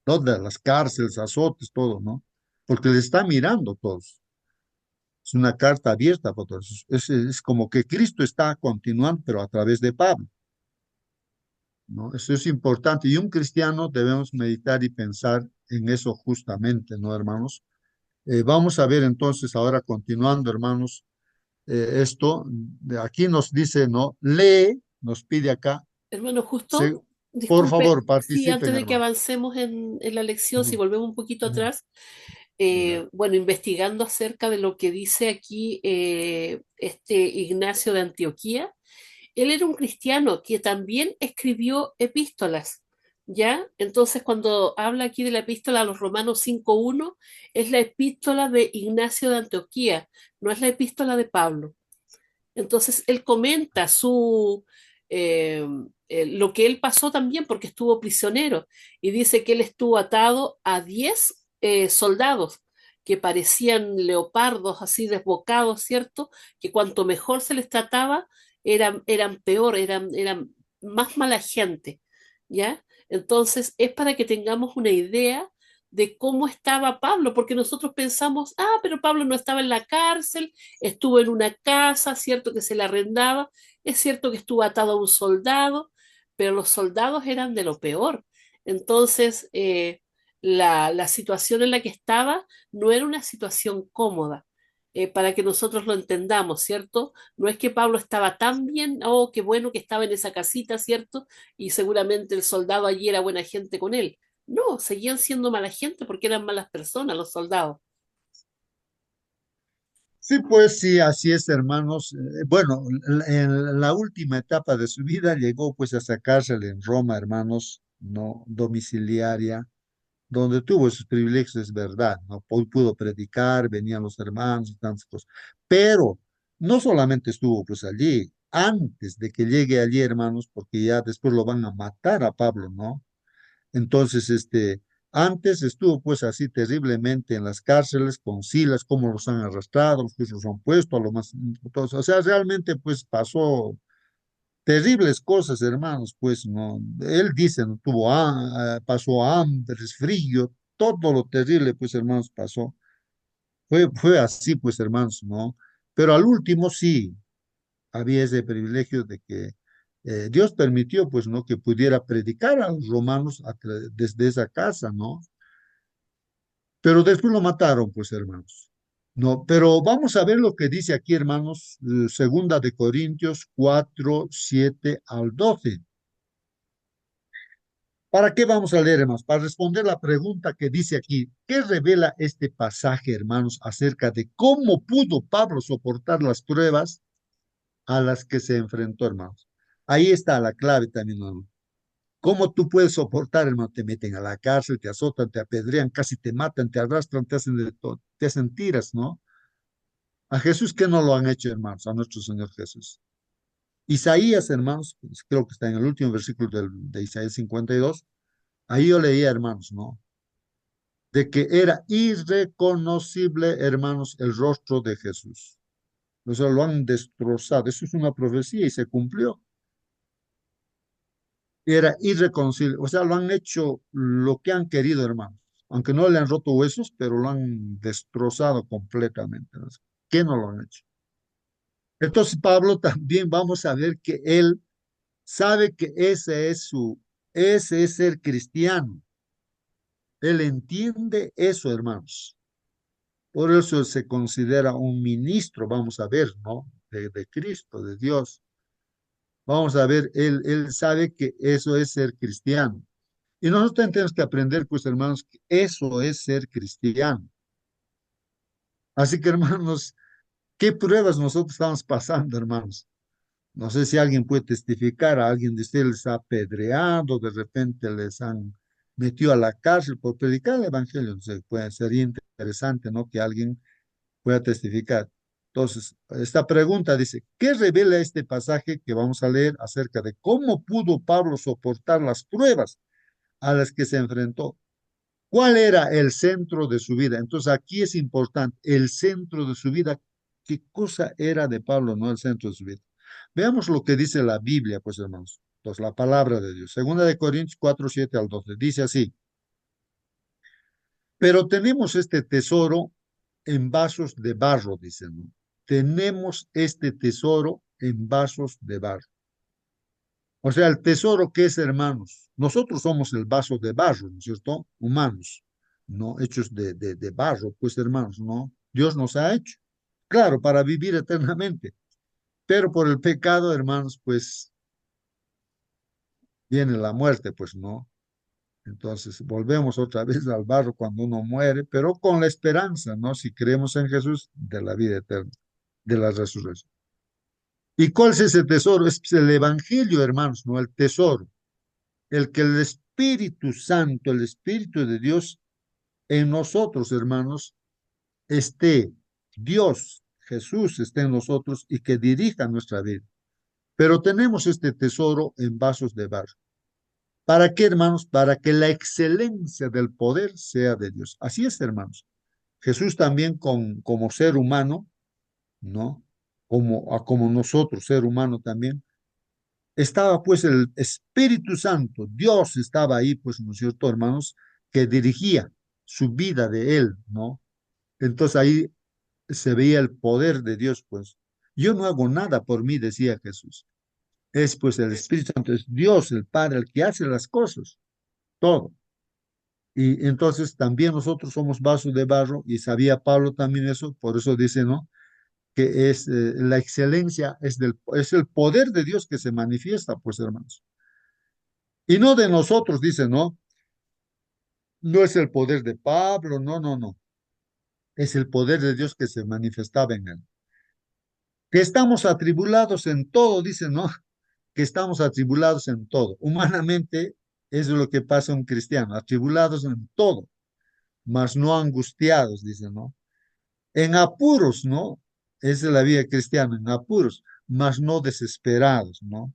¿no? De las cárceles, azotes, todo, ¿no? Porque le está mirando todos. Es una carta abierta para todos. Es como que Cristo está continuando, pero a través de Pablo, ¿no? Eso es importante. Y un cristiano debemos meditar y pensar en eso justamente, ¿no, hermanos? Vamos a ver entonces, ahora continuando, hermanos, esto, de aquí nos dice, ¿no? Lee, nos pide acá, Hermano, se- justo, por disculpe, favor, sí, antes participen, de que hermano. avancemos en la lección, si Ujú, volvemos un poquito ujú. atrás, Ya. bueno, investigando acerca de lo que dice aquí este Ignacio de Antioquía, él era un cristiano que también escribió epístolas, ¿ya? Entonces, cuando habla aquí de la epístola a los Romanos 5:1, es la epístola de Ignacio de Antioquía, no es la epístola de Pablo. Entonces, él comenta eh, lo que él pasó también porque estuvo prisionero y dice que él estuvo atado a 10 soldados que parecían leopardos así desbocados, ¿cierto? Que cuanto mejor se les trataba, eran peor, eran más mala gente, ¿ya? Entonces, es para que tengamos una idea de cómo estaba Pablo, porque nosotros pensamos, pero Pablo no estaba en la cárcel, estuvo en una casa, cierto que se le arrendaba, es cierto que estuvo atado a un soldado, pero los soldados eran de lo peor. Entonces, la situación en la que estaba no era una situación cómoda. Para que nosotros lo entendamos, ¿cierto? No es que Pablo estaba tan bien, oh, qué bueno que estaba en esa casita, ¿cierto? Y seguramente el soldado allí era buena gente con él. No, seguían siendo mala gente porque eran malas personas los soldados. Sí, pues sí, así es, hermanos. Bueno, en la última etapa de su vida llegó pues a esa cárcel en Roma, hermanos, no domiciliaria, donde tuvo sus privilegios, es verdad, ¿no? Pudo predicar, venían los hermanos y tantas cosas. Pero no solamente estuvo pues allí, antes de que llegue allí, hermanos, porque ya después lo van a matar a Pablo, ¿no? Entonces, antes estuvo pues así terriblemente en las cárceles con Silas, cómo los han arrastrado, los juicios los han puesto a lo más, o sea, realmente pues pasó terribles cosas, hermanos, pues no, él dice, no tuvo, pasó hambre, frío, todo lo terrible, pues hermanos, pasó. Fue así, pues hermanos, ¿no? Pero al último sí, había ese privilegio de que Dios permitió, pues, ¿no? Que pudiera predicar a los romanos desde esa casa, ¿no? Pero después lo mataron, pues, hermanos. No, pero vamos a ver lo que dice aquí, hermanos, segunda de Corintios 4, 7 al 12. ¿Para qué vamos a leer, hermanos? Para responder la pregunta que dice aquí. ¿Qué revela este pasaje, hermanos, acerca de cómo pudo Pablo soportar las pruebas a las que se enfrentó, hermanos? Ahí está la clave también, hermano. ¿Cómo tú puedes soportar, hermano? Te meten a la cárcel, te azotan, te apedrean, casi te matan, te arrastran, te hacen de todo, te hacen tiras, ¿no? A Jesús, ¿qué no lo han hecho, hermanos? A nuestro Señor Jesús. Isaías, hermanos, pues, creo que está en el último versículo de Isaías 52. Ahí yo leía, hermanos, ¿no? De que era irreconocible, hermanos, el rostro de Jesús. O sea, lo han destrozado. Eso es una profecía y se cumplió. Era irreconocible. O sea, lo han hecho lo que han querido, hermanos. Aunque no le han roto huesos, pero lo han destrozado completamente, ¿no? ¿Qué no lo han hecho? Entonces, Pablo también vamos a ver que él sabe que ese es ser cristiano. Él entiende eso, hermanos. Por eso se considera un ministro, vamos a ver, ¿no? De Cristo, de Dios. Vamos a ver, él sabe que eso es ser cristiano. Y nosotros tenemos que aprender, pues, hermanos, que eso es ser cristiano. Así que, hermanos, ¿qué pruebas nosotros estamos pasando, hermanos? No sé si alguien puede testificar, a alguien de ustedes les ha apedreado, de repente les han metido a la cárcel por predicar el evangelio. No sé, puede ser interesante, ¿no? Que alguien pueda testificar. Entonces, esta pregunta dice, ¿qué revela este pasaje que vamos a leer acerca de cómo pudo Pablo soportar las pruebas a las que se enfrentó? ¿Cuál era el centro de su vida? Entonces, aquí es importante, el centro de su vida, ¿qué cosa era de Pablo, no el centro de su vida? Veamos lo que dice la Biblia, pues hermanos. Entonces, la palabra de Dios. Segunda de Corintios 4, 7 al 12. Dice así, pero tenemos este tesoro en vasos de barro, dice, ¿no? Tenemos este tesoro en vasos de barro. O sea, el tesoro que es, hermanos, nosotros somos el vaso de barro, ¿no es cierto? Humanos, ¿no? Hechos de barro, pues, hermanos, ¿no? Dios nos ha hecho, claro, para vivir eternamente, pero por el pecado, hermanos, pues viene la muerte, pues, ¿no? Entonces, volvemos otra vez al barro cuando uno muere, pero con la esperanza, ¿no? Si creemos en Jesús, de la vida eterna, de la resurrección. ¿Y cuál es ese tesoro? Es el Evangelio, hermanos, ¿no? El tesoro. El que el Espíritu Santo, el Espíritu de Dios en nosotros, hermanos, esté, Dios, Jesús esté en nosotros y que dirija nuestra vida. Pero tenemos este tesoro en vasos de barro. ¿Para qué, hermanos? Para que la excelencia del poder sea de Dios. Así es, hermanos. Jesús también como ser humano, ¿no? Como nosotros, ser humano también, estaba pues el Espíritu Santo, Dios estaba ahí, pues, ¿no es cierto, hermanos? Que dirigía su vida de él, ¿no? Entonces ahí se veía el poder de Dios, pues. Yo no hago nada por mí, decía Jesús. Es pues el Espíritu Santo, es Dios, el Padre, el que hace las cosas, todo. Y entonces también nosotros somos vasos de barro, y sabía Pablo también eso, por eso dice, ¿no? Que es la excelencia, es el poder de Dios que se manifiesta, pues, hermanos. Y no de nosotros, dice, ¿no? No es el poder de Pablo, no, no, no. Es el poder de Dios que se manifestaba en él. Que estamos atribulados en todo, dice, ¿no? Que estamos atribulados en todo. Humanamente, eso es lo que pasa a un cristiano, atribulados en todo, mas no angustiados, dice, ¿no? En apuros, ¿no? Esa es la vida cristiana, en apuros, mas no desesperados, ¿no?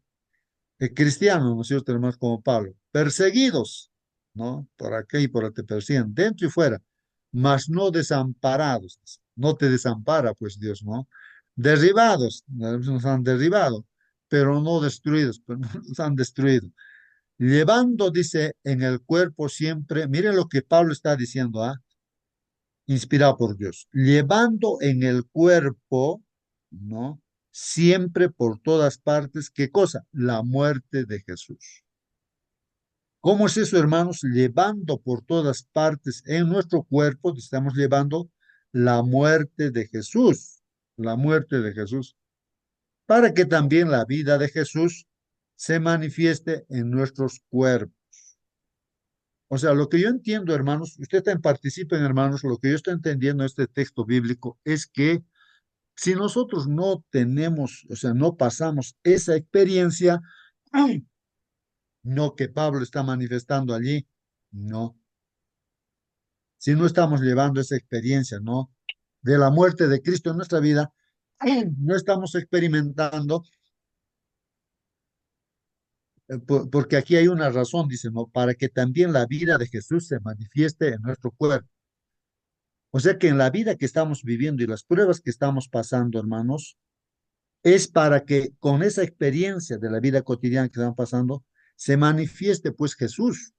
El cristiano, ¿no es cierto, hermanos? Como Pablo, perseguidos, ¿no? Por acá y por allá te persiguen, dentro y fuera, mas no desamparados. No te desampara, pues Dios, ¿no? Derribados, nos han derribado, pero no destruidos, pero no nos han destruido. Llevando, dice, en el cuerpo siempre, miren lo que Pablo está diciendo, ¿ah? Inspirado por Dios, llevando en el cuerpo, ¿no? Siempre por todas partes, ¿qué cosa? La muerte de Jesús. ¿Cómo es eso, hermanos? Llevando por todas partes en nuestro cuerpo, estamos llevando la muerte de Jesús, la muerte de Jesús, para que también la vida de Jesús se manifieste en nuestros cuerpos. O sea, lo que yo entiendo, hermanos, ustedes también participen, hermanos, lo que yo estoy entendiendo en este texto bíblico es que si nosotros no tenemos, o sea, no pasamos esa experiencia, ¡ay! No que Pablo está manifestando allí, no. Si no estamos llevando esa experiencia, ¿no? De la muerte de Cristo en nuestra vida, ¡ay! No estamos experimentando, porque aquí hay una razón, dice, ¿no? Para que también la vida de Jesús se manifieste en nuestro cuerpo. O sea que en la vida que estamos viviendo y las pruebas que estamos pasando, hermanos, es para que con esa experiencia de la vida cotidiana que estamos pasando, se manifieste pues Jesús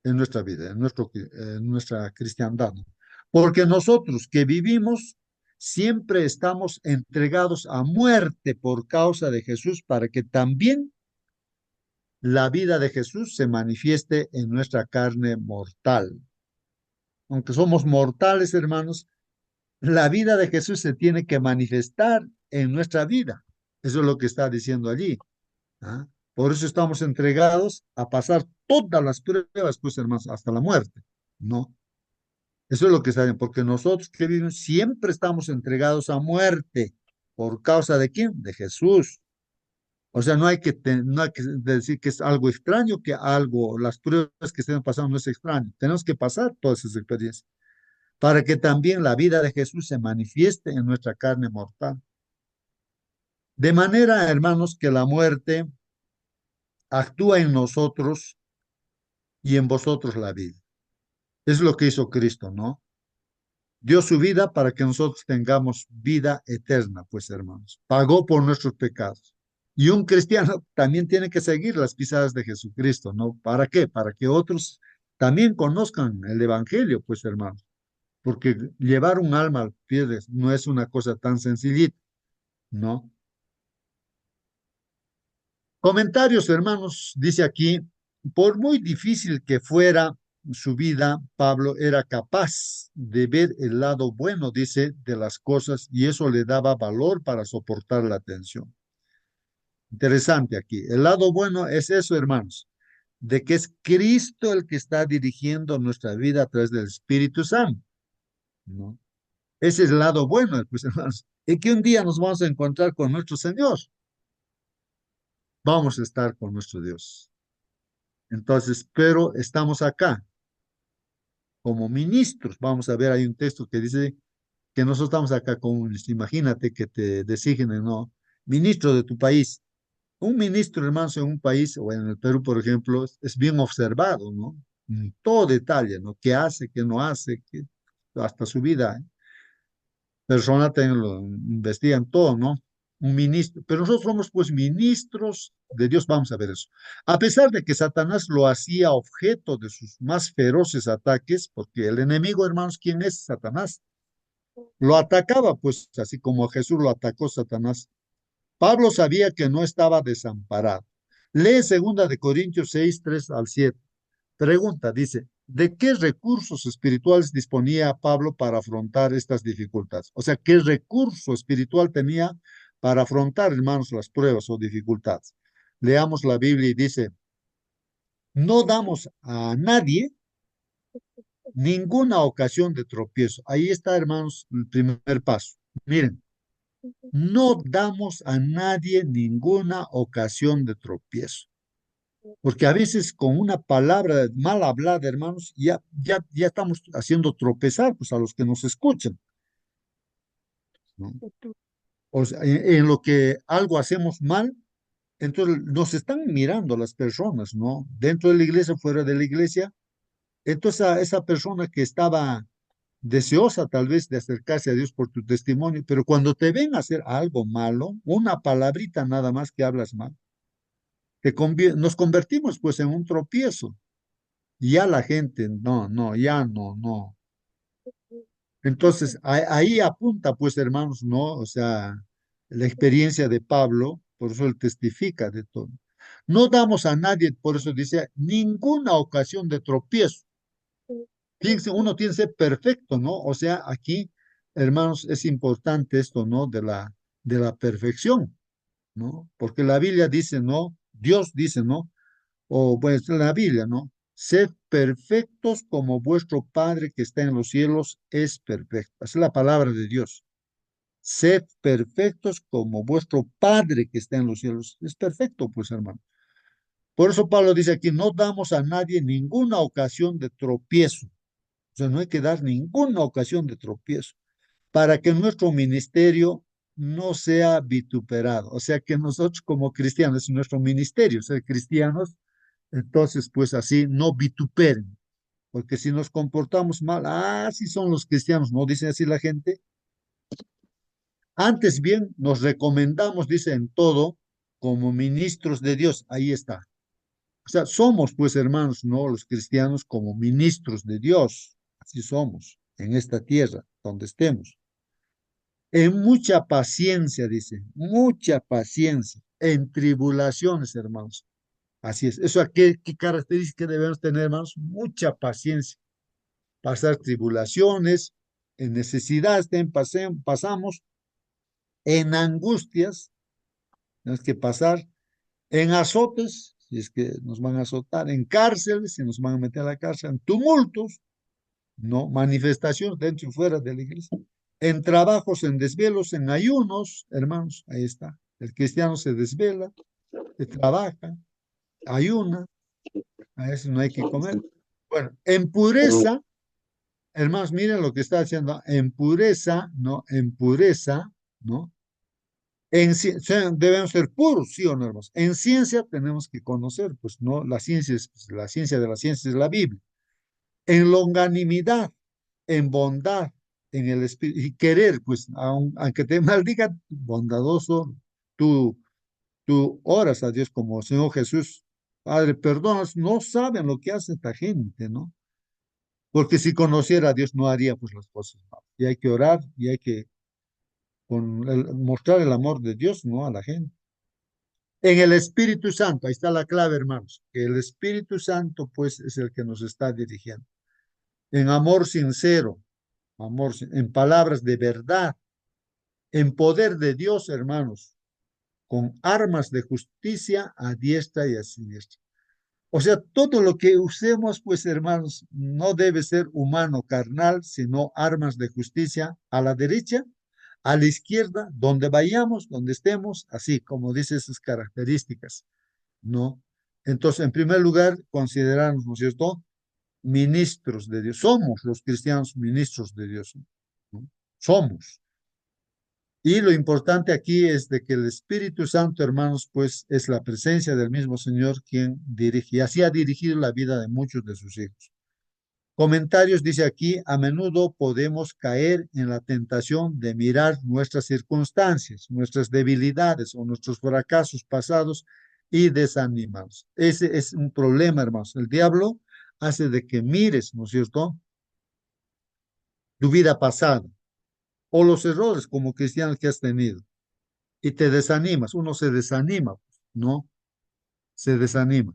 en nuestra vida, en nuestra cristiandad. ¿No? Porque nosotros que vivimos siempre estamos entregados a muerte por causa de Jesús para que también la vida de Jesús se manifieste en nuestra carne mortal. Aunque somos mortales, hermanos, la vida de Jesús se tiene que manifestar en nuestra vida. Eso es lo que está diciendo allí. ¿Ah? Por eso estamos entregados a pasar todas las pruebas, pues hermanos, hasta la muerte. No, eso es lo que está bien, porque nosotros que vivimos siempre estamos entregados a muerte. ¿Por causa de quién? De Jesús. O sea, no hay que decir que es algo extraño, que algo, las pruebas que estén pasando no es extraño. Tenemos que pasar todas esas experiencias para que también la vida de Jesús se manifieste en nuestra carne mortal. De manera, hermanos, que la muerte actúa en nosotros y en vosotros la vida. Es lo que hizo Cristo, ¿no? Dio su vida para que nosotros tengamos vida eterna, pues hermanos. Pagó por nuestros pecados. Y un cristiano también tiene que seguir las pisadas de Jesucristo, ¿no? ¿Para qué? Para que otros también conozcan el Evangelio, pues hermanos. Porque llevar un alma al pie no es una cosa tan sencillita, ¿no? Comentarios, hermanos, dice aquí, por muy difícil que fuera su vida, Pablo era capaz de ver el lado bueno, dice, de las cosas y eso le daba valor para soportar la tensión. Interesante aquí. El lado bueno es eso, hermanos, de que es Cristo el que está dirigiendo nuestra vida a través del Espíritu Santo, ¿no? Ese es el lado bueno, pues, hermanos. Y que un día nos vamos a encontrar con nuestro Señor. Vamos a estar con nuestro Dios. Entonces, pero estamos acá como ministros. Vamos a ver, hay un texto que dice que nosotros estamos acá como ministros. Imagínate que te designen, ¿no? Ministro de tu país. Un ministro, hermanos, en un país, o en el Perú, por ejemplo, es bien observado, ¿no? En todo detalle, ¿no? ¿Qué hace, qué no hace, hasta su vida, ¿eh? Personas también lo investigan todo, ¿no? Un ministro, pero nosotros somos pues ministros de Dios, vamos a ver eso. A pesar de que Satanás lo hacía objeto de sus más feroces ataques, porque el enemigo, hermanos, ¿quién es Satanás? Lo atacaba, pues así como Jesús lo atacó Satanás. Pablo sabía que no estaba desamparado. Lee segunda de Corintios 6, 3 al 7. Pregunta, dice, ¿de qué recursos espirituales disponía Pablo para afrontar estas dificultades? O sea, ¿qué recurso espiritual tenía para afrontar, hermanos, las pruebas o dificultades? Leamos la Biblia y dice, no damos a nadie ninguna ocasión de tropiezo. Ahí está, hermanos, el primer paso. Miren, no damos a nadie ninguna ocasión de tropiezo. Porque a veces con una palabra mal hablada, hermanos, ya estamos haciendo tropezar pues, a los que nos escuchan, ¿no? O sea, en lo que algo hacemos mal, entonces nos están mirando las personas, ¿no? Dentro de la iglesia, fuera de la iglesia. Entonces a esa persona que estaba deseosa tal vez de acercarse a Dios por tu testimonio, pero cuando te ven hacer algo malo, una palabrita nada más que hablas mal, nos convertimos pues en un tropiezo. Y ya la gente, no, no, ya no, no. Entonces, ahí apunta, pues, hermanos, ¿no? O sea, la experiencia de Pablo, por eso él testifica de todo. No damos a nadie, por eso dice, ninguna ocasión de tropiezo. Fíjense, uno tiene que ser perfecto, ¿no? O sea, aquí, hermanos, es importante esto, ¿no? De la perfección, ¿no? Porque la Biblia dice, ¿no? Dios dice, ¿no? O pues la Biblia, ¿no? Sed perfectos como vuestro Padre que está en los cielos es perfecto. Esa es la palabra de Dios. Sed perfectos como vuestro Padre que está en los cielos. Es perfecto, pues, hermano. Por eso Pablo dice aquí, no damos a nadie ninguna ocasión de tropiezo. O sea, no hay que dar ninguna ocasión de tropiezo para que nuestro ministerio no sea vituperado. O sea, que nosotros como cristianos, nuestro ministerio, ser cristianos, entonces pues así no vituperen. Porque si nos comportamos mal, sí son los cristianos, ¿no? Dice así la gente. Antes bien, nos recomendamos, dice en todo, como ministros de Dios. Ahí está. O sea, somos pues hermanos, ¿no? Los cristianos como ministros de Dios. Así somos en esta tierra, donde estemos. En mucha paciencia, dice, mucha paciencia, en tribulaciones, hermanos. Así es. ¿Eso a qué características debemos tener, hermanos? Mucha paciencia. Pasar tribulaciones, en necesidades, pasamos, en angustias, tenemos que pasar, en azotes, si es que nos van a azotar, en cárceles, si nos van a meter a la cárcel, en tumultos, ¿no? Manifestaciones dentro y fuera de la iglesia, en trabajos, en desvelos, en ayunos, hermanos, ahí está. El cristiano se desvela, se trabaja, ayuna, a veces no hay que comer. Bueno, en pureza, hermanos, miren lo que está haciendo, en pureza, ¿no? En pureza, ¿no? O sea, debemos ser puros, sí o no, hermanos. En ciencia tenemos que conocer, pues no, la ciencia es, pues, la ciencia de la ciencia es la Biblia. En longanimidad, en bondad, en el espíritu, y querer, pues, aunque te maldigan, bondadoso, tú, tú oras a Dios como Señor Jesús. Padre, perdónanos, no saben lo que hace esta gente, ¿no? Porque si conociera a Dios no haría pues las cosas malas. Y hay que orar y hay que mostrar el amor de Dios, ¿no? A la gente. En el Espíritu Santo, ahí está la clave, hermanos, que el Espíritu Santo pues es el que nos está dirigiendo. En amor sincero, en palabras de verdad, en poder de Dios, hermanos, con armas de justicia a diestra y a siniestra. O sea, todo lo que usemos, pues, hermanos, no debe ser humano, carnal, sino armas de justicia a la derecha, a la izquierda, donde vayamos, donde estemos, así como dice sus características, ¿no? Entonces, en primer lugar, considerarnos, ¿no es cierto?, ministros de Dios. Somos los cristianos ministros de Dios, ¿no? Somos. Y lo importante aquí es de que el Espíritu Santo, hermanos, pues es la presencia del mismo Señor quien dirige, y así ha dirigido la vida de muchos de sus hijos. Comentarios dice aquí, a menudo podemos caer en la tentación de mirar nuestras circunstancias, nuestras debilidades o nuestros fracasos pasados y desanimarnos. Ese es un problema, hermanos. El diablo hace de que mires, ¿no es cierto?, tu vida pasada o los errores como cristiano que has tenido y te desanimas. Uno se desanima, ¿no? Se desanima.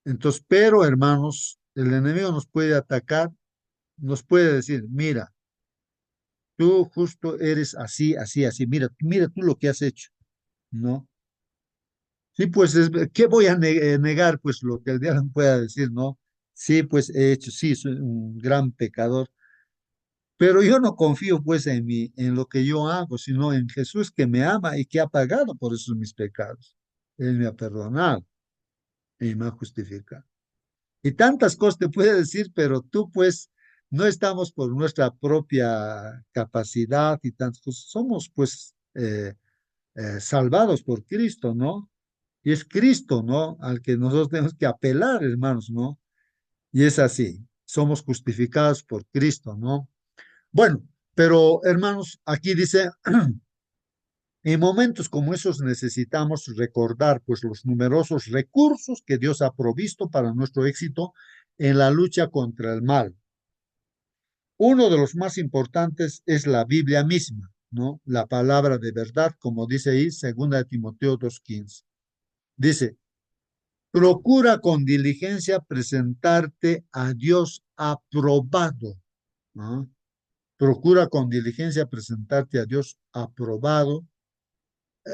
Entonces, pero hermanos, el enemigo nos puede atacar, nos puede decir, mira, tú justo eres así, así, así. Mira, mira tú lo que has hecho, ¿no? Sí, pues, ¿qué voy a negar? Pues lo que el diablo pueda decir, ¿no? Sí, pues he hecho, sí, soy un gran pecador, pero yo no confío pues en mí, en lo que yo hago, sino en Jesús que me ama y que ha pagado por esos mis pecados. Él me ha perdonado y me ha justificado. Y tantas cosas te puede decir, pero tú pues no estamos por nuestra propia capacidad y tantas cosas. Somos pues salvados por Cristo, ¿no? Y es Cristo, ¿no? Al que nosotros tenemos que apelar, hermanos, ¿no? Y es así, somos justificados por Cristo, ¿no? Bueno, pero hermanos, aquí dice, en momentos como esos necesitamos recordar pues los numerosos recursos que Dios ha provisto para nuestro éxito en la lucha contra el mal. Uno de los más importantes es la Biblia misma, ¿no? La palabra de verdad, como dice ahí, 2 Timoteo 2:15. Dice, procura con diligencia presentarte a Dios aprobado, ¿no? procura con diligencia presentarte a Dios aprobado.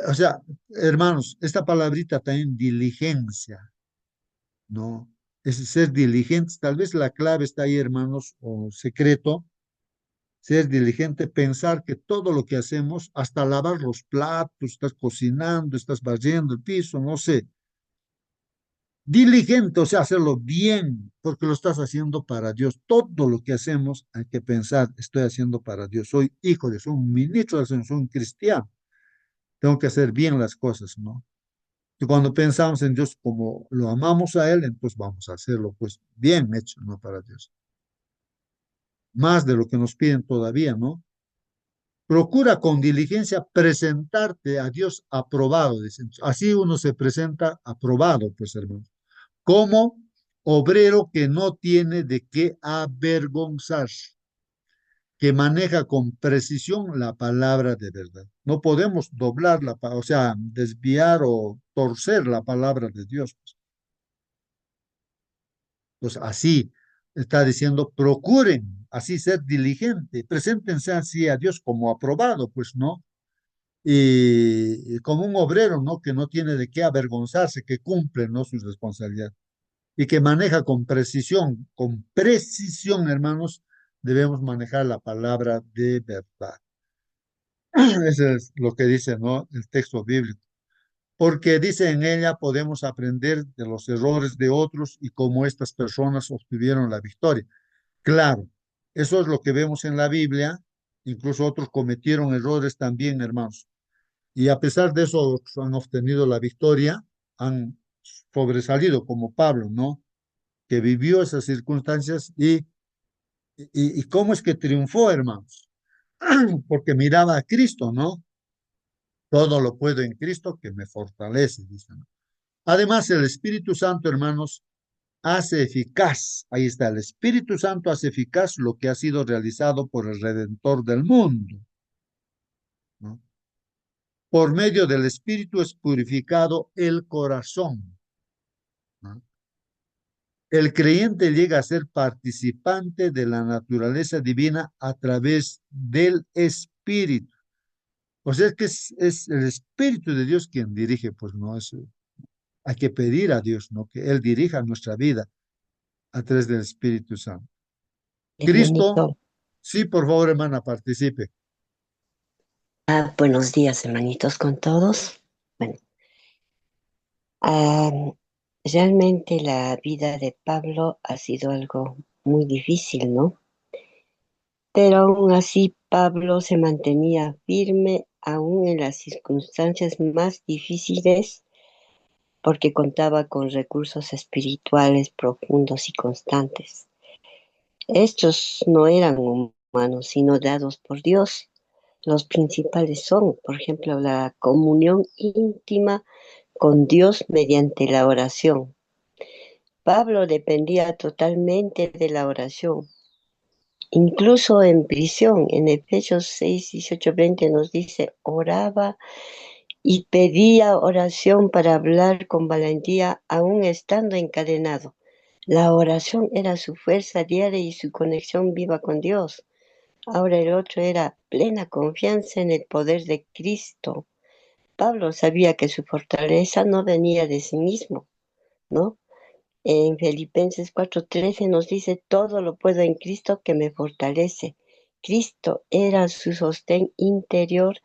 O sea, hermanos, esta palabrita también diligencia, ¿no? Es ser diligentes. Tal vez la clave está ahí, hermanos, o secreto, ser diligente, pensar que todo lo que hacemos, hasta lavar los platos, estás cocinando, estás barriendo el piso, no sé, diligente, o sea, hacerlo bien, porque lo estás haciendo para Dios. Todo lo que hacemos hay que pensar, estoy haciendo para Dios. Soy hijo de Dios, soy un ministro del Señor, soy un cristiano. Tengo que hacer bien las cosas, ¿no? Y cuando pensamos en Dios como lo amamos a Él, entonces vamos a hacerlo pues bien hecho, ¿no? Para Dios. Más de lo que nos piden todavía, ¿no? Procura con diligencia presentarte a Dios aprobado, dicen. Así uno se presenta aprobado, pues hermano, como obrero que no tiene de qué avergonzarse, que maneja con precisión la palabra de verdad. No podemos doblar o sea, desviar o torcer la palabra de Dios. Pues así está diciendo, procuren así ser diligentes, preséntense así a Dios como aprobado, pues no, y como un obrero, ¿no? Que no tiene de qué avergonzarse, que cumple, ¿no? Sus responsabilidades y que maneja con precisión, hermanos, debemos manejar la palabra de verdad. Eso es lo que dice, ¿no? El texto bíblico. Porque dice en ella podemos aprender de los errores de otros y cómo estas personas obtuvieron la victoria. Claro, eso es lo que vemos en la Biblia. Incluso otros cometieron errores también, hermanos. Y a pesar de eso, otros han obtenido la victoria, han sobresalido como Pablo, ¿no? Que vivió esas circunstancias y cómo es que triunfó, hermanos. Porque miraba a Cristo, ¿no? Todo lo puedo en Cristo que me fortalece, dice, ¿no? Además, el Espíritu Santo, hermanos, hace eficaz, ahí está, el Espíritu Santo hace eficaz lo que ha sido realizado por el Redentor del mundo, ¿no? Por medio del Espíritu es purificado el corazón, ¿no? El creyente llega a ser participante de la naturaleza divina a través del Espíritu. O sea, es que es el Espíritu de Dios quien dirige, pues no es, hay que pedir a Dios, ¿no? Que Él dirija nuestra vida a través del Espíritu Santo. Cristo, Hermanito, sí, por favor, hermana, participe. buenos días, hermanitos, con todos. Bueno, ah, realmente la vida de Pablo ha sido algo muy difícil, ¿no? Pero aún así Pablo se mantenía firme aún en las circunstancias más difíciles porque contaba con recursos espirituales profundos y constantes. Estos no eran humanos, sino dados por Dios. Los principales son, por ejemplo, la comunión íntima con Dios mediante la oración. Pablo dependía totalmente de la oración, incluso en prisión. En Efesios 6, 18, 20 nos dice, oraba y pedía oración para hablar con valentía, aún estando encadenado. La oración era su fuerza diaria y su conexión viva con Dios. Ahora el otro era plena confianza en el poder de Cristo. Pablo sabía que su fortaleza no venía de sí mismo, ¿no? En Filipenses 4:13 nos dice, todo lo puedo en Cristo que me fortalece. Cristo era su sostén interior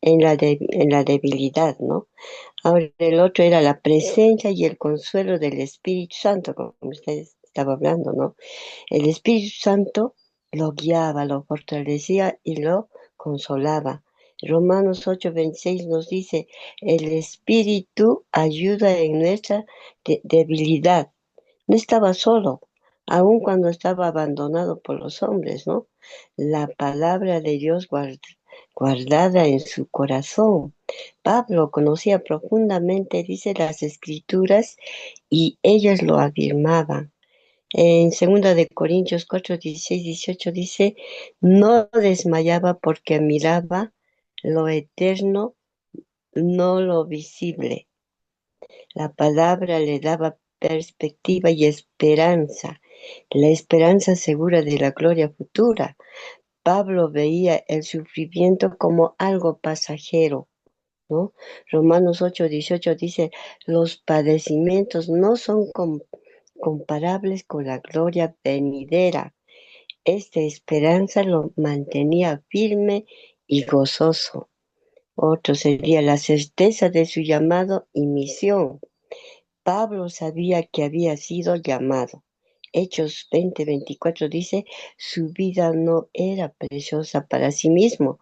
en la debilidad, ¿no? Ahora el otro era la presencia y el consuelo del Espíritu Santo, como usted estaba hablando, ¿no? El Espíritu Santo lo guiaba, lo fortalecía y lo consolaba. Romanos 8:26 nos dice, el Espíritu ayuda en nuestra debilidad. No estaba solo, aun cuando estaba abandonado por los hombres, ¿no? La palabra de Dios guardada en su corazón. Pablo conocía profundamente, dice, las Escrituras y ellos lo afirmaban. En 2 Corintios 4, 16, 18 dice, no desmayaba porque miraba lo eterno, no lo visible. La palabra le daba perspectiva y esperanza, la esperanza segura de la gloria futura. Pablo veía el sufrimiento como algo pasajero, ¿no? Romanos 8:18 dice, los padecimientos no son comparables con la gloria venidera. Esta esperanza lo mantenía firme y gozoso. Otro sería la certeza de su llamado y misión. Pablo sabía que había sido llamado. Hechos 20:24 dice, su vida no era preciosa para sí mismo,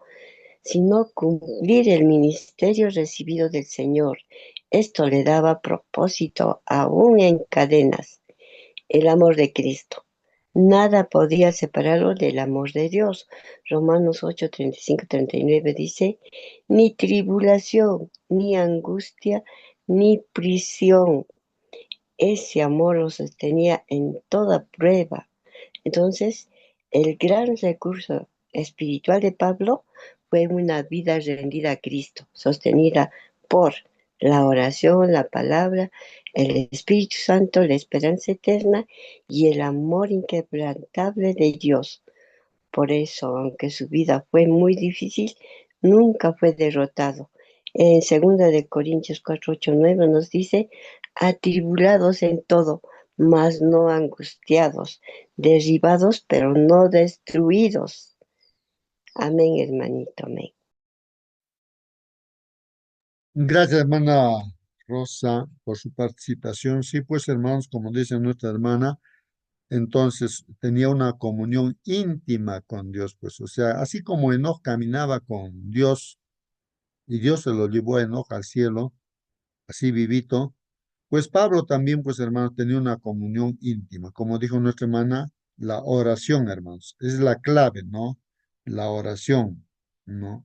sino cumplir el ministerio recibido del Señor. Esto le daba propósito aún en cadenas. El amor de Cristo. Nada podía separarlo del amor de Dios. Romanos 8:35-39 dice, ni tribulación, ni angustia, ni prisión. Ese amor lo sostenía en toda prueba. Entonces, el gran recurso espiritual de Pablo fue una vida rendida a Cristo, sostenida por la oración, la palabra, el Espíritu Santo, la esperanza eterna y el amor inquebrantable de Dios. Por eso, aunque su vida fue muy difícil, nunca fue derrotado. En 2 Corintios 4:8-9 nos dice, atribulados en todo, mas no angustiados, derribados, pero no destruidos. Amén, hermanito, amén. Gracias, hermana Rosa, por su participación. Sí, pues, hermanos, como dice nuestra hermana, entonces tenía una comunión íntima con Dios, pues, o sea, así como Enoch caminaba con Dios y Dios se lo llevó a Enoch al cielo, así vivito, pues Pablo también, pues, hermanos, tenía una comunión íntima. Como dijo nuestra hermana, la oración, hermanos, es la clave, ¿no? La oración, ¿no?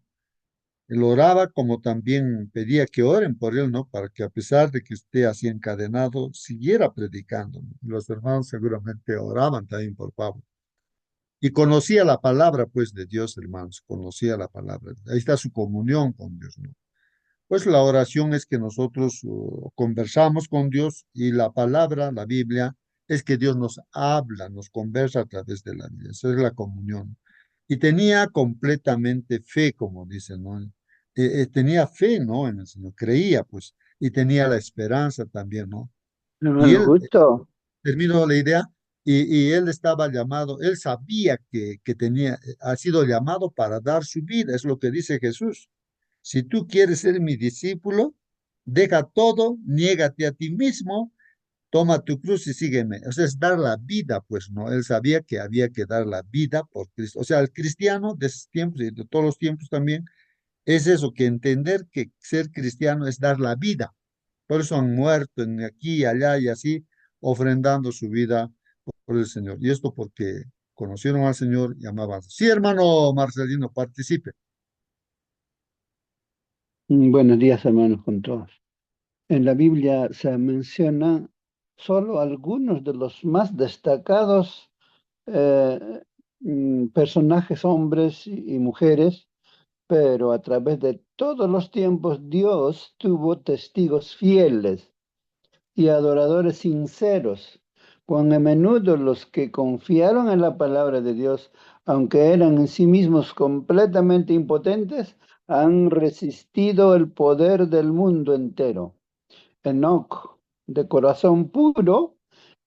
Él oraba como también pedía que oren por él, ¿no? Para que a pesar de que esté así encadenado, siguiera predicando, ¿no? Los hermanos seguramente oraban también por Pablo. Y conocía la palabra, pues, de Dios, hermanos, conocía la palabra. Ahí está su comunión con Dios, ¿no? Pues la oración es que nosotros conversamos con Dios y la palabra, la Biblia, es que Dios nos habla, nos conversa a través de la Biblia. Esa es la comunión. Y tenía completamente fe, como dicen, ¿no? Tenía fe, ¿no? En el Señor, creía, pues, y tenía la esperanza también, ¿no? Y Hermano, él, justo. terminó la idea, y él estaba llamado, él sabía que tenía, ha sido llamado para dar su vida, es lo que dice Jesús. Si tú quieres ser mi discípulo, deja todo, niégate a ti mismo, toma tu cruz y sígueme. O sea, es dar la vida, pues, ¿no? Él sabía que había que dar la vida por Cristo. O sea, el cristiano de esos tiempos y de todos los tiempos también, es eso, que entender que ser cristiano es dar la vida. Por eso han muerto en aquí, allá y así, ofrendando su vida por el Señor. Y esto porque conocieron al Señor y amaban. Sí, hermano Marcelino, participe. Buenos días, hermanos, con todos. En la Biblia se menciona solo algunos de los más destacados eh, personajes, hombres y mujeres, pero a través de todos los tiempos Dios tuvo testigos fieles y adoradores sinceros, cuán a menudo los que confiaron en la palabra de Dios, aunque eran en sí mismos completamente impotentes, han resistido el poder del mundo entero. Enoc, de corazón puro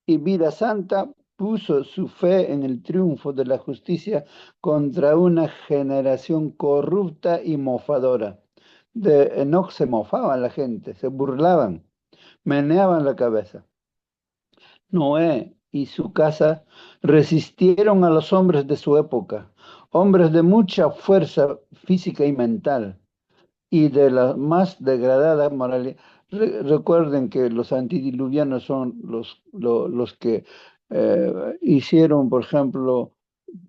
y vida santa, puso su fe en el triunfo de la justicia contra una generación corrupta y mofadora. De Enoc se mofaban la gente, se burlaban, meneaban la cabeza. Noé y su casa resistieron a los hombres de su época, hombres de mucha fuerza física y mental y de la más degradada moralidad. Recuerden que los antidiluvianos son los que hicieron, por ejemplo,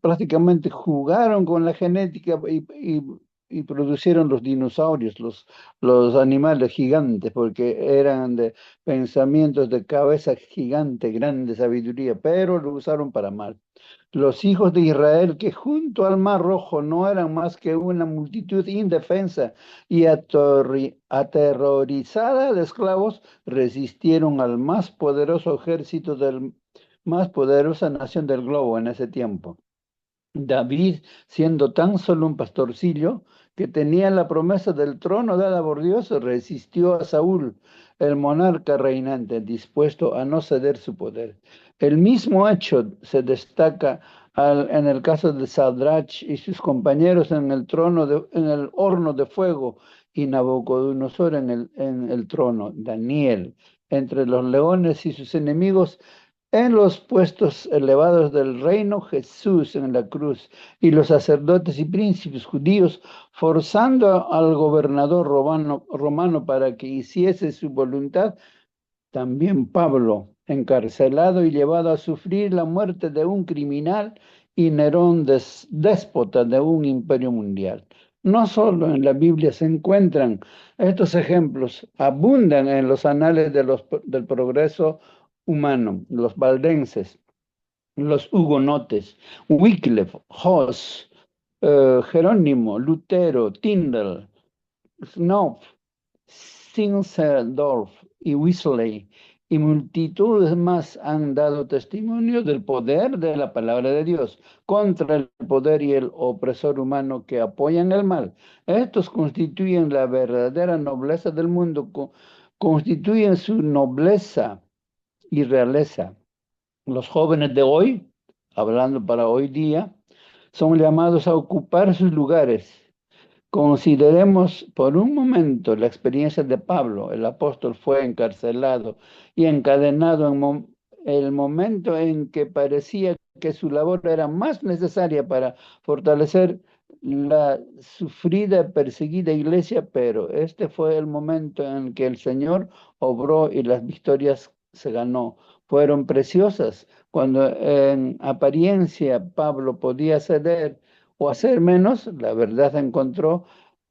prácticamente jugaron con la genética y producieron los dinosaurios, los animales gigantes, porque eran de pensamientos de cabeza gigante, grande sabiduría, pero lo usaron para mal. Los hijos de Israel, que junto al Mar Rojo no eran más que una multitud indefensa y aterrorizada de esclavos, resistieron al más poderoso ejército del más poderosa nación del globo en ese tiempo. David, siendo tan solo un pastorcillo, que tenía la promesa del trono dada por Dios, resistió a Saúl, el monarca reinante, dispuesto a no ceder su poder. El mismo hecho se destaca en el caso de Sadrach y sus compañeros en el en el horno de fuego, y Nabucodonosor en el trono, Daniel entre los leones y sus enemigos en los puestos elevados del reino, Jesús en la cruz, y los sacerdotes y príncipes judíos forzando al gobernador romano para que hiciese su voluntad. También Pablo, encarcelado y llevado a sufrir la muerte de un criminal, y Nerón, déspota de un imperio mundial. No solo en la Biblia se encuentran estos ejemplos, abundan en los anales del progreso humano, los valdenses, los hugonotes, Wycliffe, Hus, Jerónimo, Lutero, Tyndall, Snow, Zinzendorf y Wesley y multitudes más han dado testimonio del poder de la palabra de Dios contra el poder y el opresor humano que apoyan el mal. Estos constituyen la verdadera nobleza del mundo, constituyen su nobleza y realeza. Los jóvenes de hoy, hablando para hoy día, son llamados a ocupar sus lugares. Consideremos por un momento la experiencia de Pablo. El apóstol fue encarcelado y encadenado en el momento en que parecía que su labor era más necesaria para fortalecer la sufrida, perseguida iglesia, pero este fue el momento en que el Señor obró y las victorias se ganó. Fueron preciosas cuando en apariencia Pablo podía ceder o hacer menos. La verdad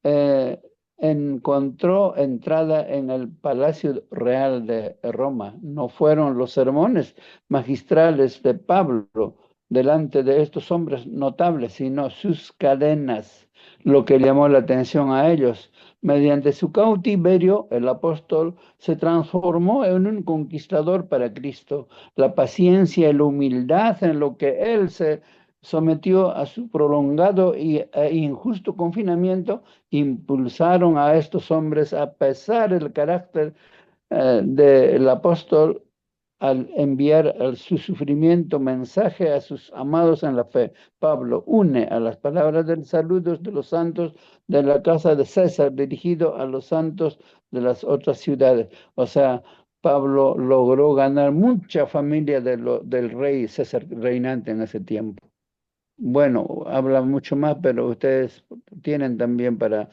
eh, encontró entrada en el Palacio Real de Roma. No fueron los sermones magistrales de Pablo delante de estos hombres notables, sino sus cadenas, lo que llamó la atención a ellos. Mediante su cautiverio, el apóstol se transformó en un conquistador para Cristo. La paciencia y la humildad en lo que él se sometió a su prolongado e injusto confinamiento, impulsaron a estos hombres, a pesar del carácter del apóstol, al enviar su sufrimiento mensaje a sus amados en la fe. Pablo une a las palabras del saludo de los santos de la casa de César, dirigido a los santos de las otras ciudades. O sea, Pablo logró ganar mucha familia del rey César reinante en ese tiempo. Bueno, habla mucho más, pero ustedes tienen también para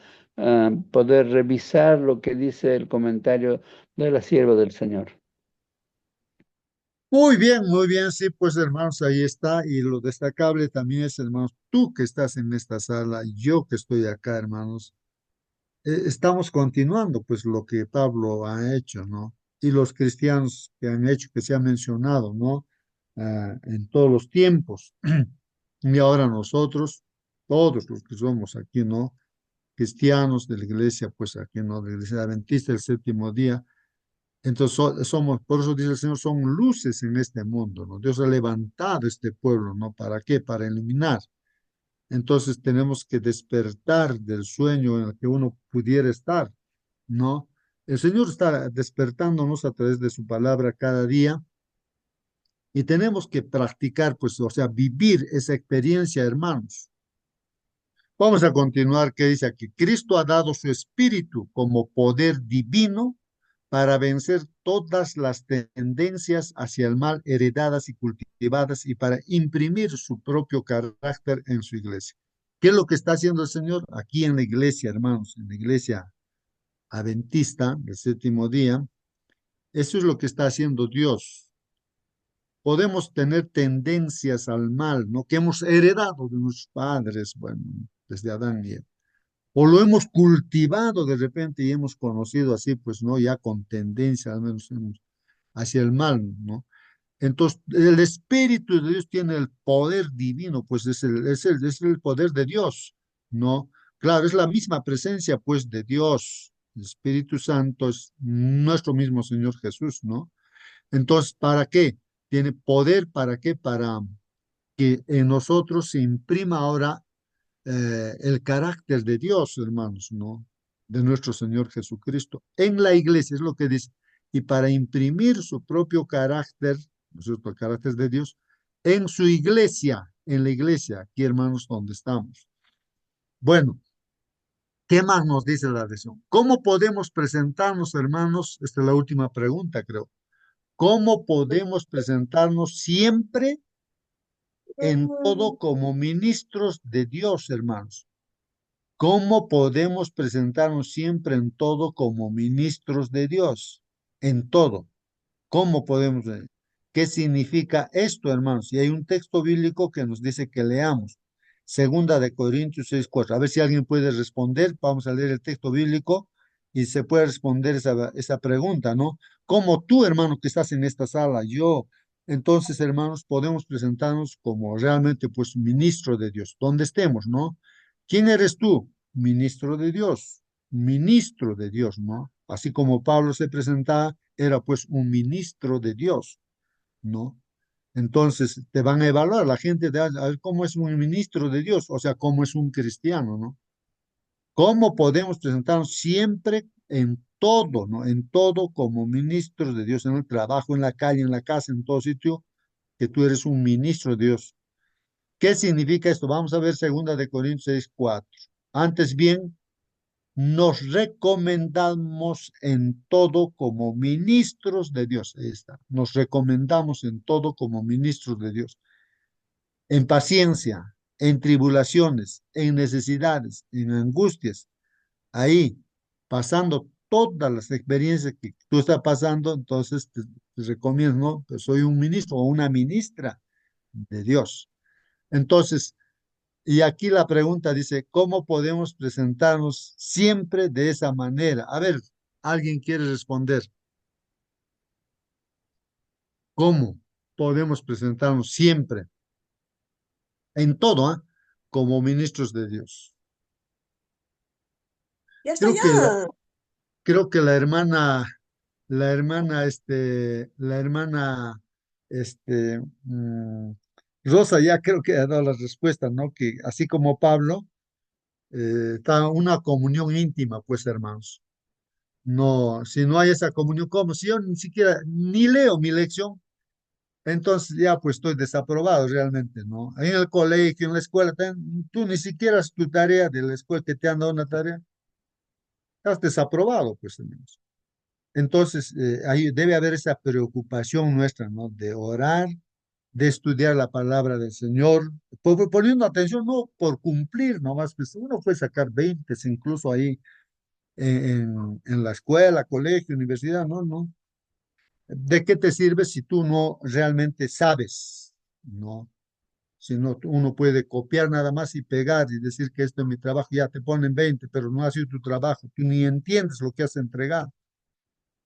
poder revisar lo que dice el comentario de la sierva del Señor. Muy bien, sí, pues hermanos, ahí está. Y lo destacable también es, hermanos, tú que estás en esta sala, yo que estoy acá, hermanos, estamos continuando pues lo que Pablo ha hecho, ¿no? Y los cristianos que han hecho, que se ha mencionado, ¿no? En todos los tiempos. Y ahora nosotros, todos los que somos aquí, ¿no? Cristianos de la iglesia, pues aquí, ¿no? De la iglesia adventista del séptimo día. Entonces somos, por eso dice el Señor, son luces en este mundo, ¿no? Dios ha levantado este pueblo, ¿no? ¿Para qué? Para iluminar. Entonces tenemos que despertar del sueño en el que uno pudiera estar, ¿no? El Señor está despertándonos a través de su palabra cada día y tenemos que practicar, pues, o sea, vivir esa experiencia, hermanos. Vamos a continuar, que dice aquí, Cristo ha dado su espíritu como poder divino para vencer todas las tendencias hacia el mal heredadas y cultivadas y para imprimir su propio carácter en su iglesia. ¿Qué es lo que está haciendo el Señor aquí en la iglesia, hermanos? En la iglesia adventista del séptimo día. Eso es lo que está haciendo Dios. Podemos tener tendencias al mal, ¿no? Que hemos heredado de nuestros padres, bueno, desde Adán y Eva. O lo hemos cultivado de repente y hemos conocido así, pues, ¿no? Ya con tendencia, al menos hacia el mal, ¿no? Entonces, el Espíritu de Dios tiene el poder divino, pues es el poder de Dios, ¿no? Claro, es la misma presencia, pues, de Dios. El Espíritu Santo es nuestro mismo Señor Jesús, ¿no? Entonces, ¿para qué? Tiene poder, ¿para qué? Para que en nosotros se imprima ahora el carácter de Dios, hermanos, ¿no? De nuestro Señor Jesucristo. En la iglesia es lo que dice. Y para imprimir su propio carácter, ¿no es cierto? El carácter de Dios, en su iglesia, en la iglesia, aquí, hermanos, donde estamos. Bueno, ¿qué más nos dice la lección? ¿Cómo podemos presentarnos, hermanos? Esta es la última pregunta, creo. ¿Cómo podemos presentarnos siempre en todo como ministros de Dios, hermanos? ¿Cómo podemos presentarnos siempre en todo como ministros de Dios? En todo. ¿Cómo podemos? ¿Qué significa esto, hermanos? Y hay un texto bíblico que nos dice que leamos. Segunda de Corintios 6:4. A ver si alguien puede responder. Vamos a leer el texto bíblico y se puede responder esa pregunta, ¿no? ¿Cómo tú, hermano, que estás en esta sala, yo, entonces, hermanos, podemos presentarnos como realmente, pues, ministro de Dios, donde estemos, ¿no? ¿Quién eres tú? Ministro de Dios, ¿no? Así como Pablo se presentaba, era pues un ministro de Dios, ¿no? Entonces te van a evaluar, la gente de a ver cómo es un ministro de Dios, o sea, cómo es un cristiano, ¿no? ¿Cómo podemos presentarnos siempre en todo, ¿no? En todo como ministros de Dios, en el trabajo, en la calle, en la casa, en todo sitio, que tú eres un ministro de Dios. ¿Qué significa esto? Vamos a ver 2 Corintios 6:4. Antes bien, nos recomendamos en todo como ministros de Dios. Ahí está. Nos recomendamos en todo como ministros de Dios. En paciencia, en tribulaciones, en necesidades, en angustias. Ahí, pasando todas las experiencias que tú estás pasando, entonces te recomiendo, ¿no? Pues soy un ministro o una ministra de Dios. Entonces, y aquí la pregunta dice, ¿cómo podemos presentarnos siempre de esa manera? A ver, ¿alguien quiere responder? ¿Cómo podemos presentarnos siempre, en todo, como ministros de Dios? Ya está, Creo que la, ya. creo que la hermana, este, mm, Rosa ya creo que ha dado la respuesta, ¿no? Que así como Pablo, está una comunión íntima, pues, hermanos. No, si no hay esa comunión, ¿cómo? Si yo ni siquiera, ni leo mi lección, entonces ya pues estoy desaprobado realmente, ¿no? En el colegio, en la escuela, tú ni siquiera haces tu tarea de la escuela que te han dado una tarea, estás desaprobado, pues, hermanos. Entonces, ahí debe haber esa preocupación nuestra, ¿no? De orar, de estudiar la palabra del Señor, poniendo atención, no por cumplir, nomás, pues uno puede sacar 20, incluso ahí en la escuela, colegio, universidad, no, no. ¿De qué te sirve si tú no realmente sabes? No, si no, uno puede copiar nada más y pegar y decir que esto es mi trabajo, ya te ponen 20, pero no ha sido tu trabajo, tú ni entiendes lo que has entregado.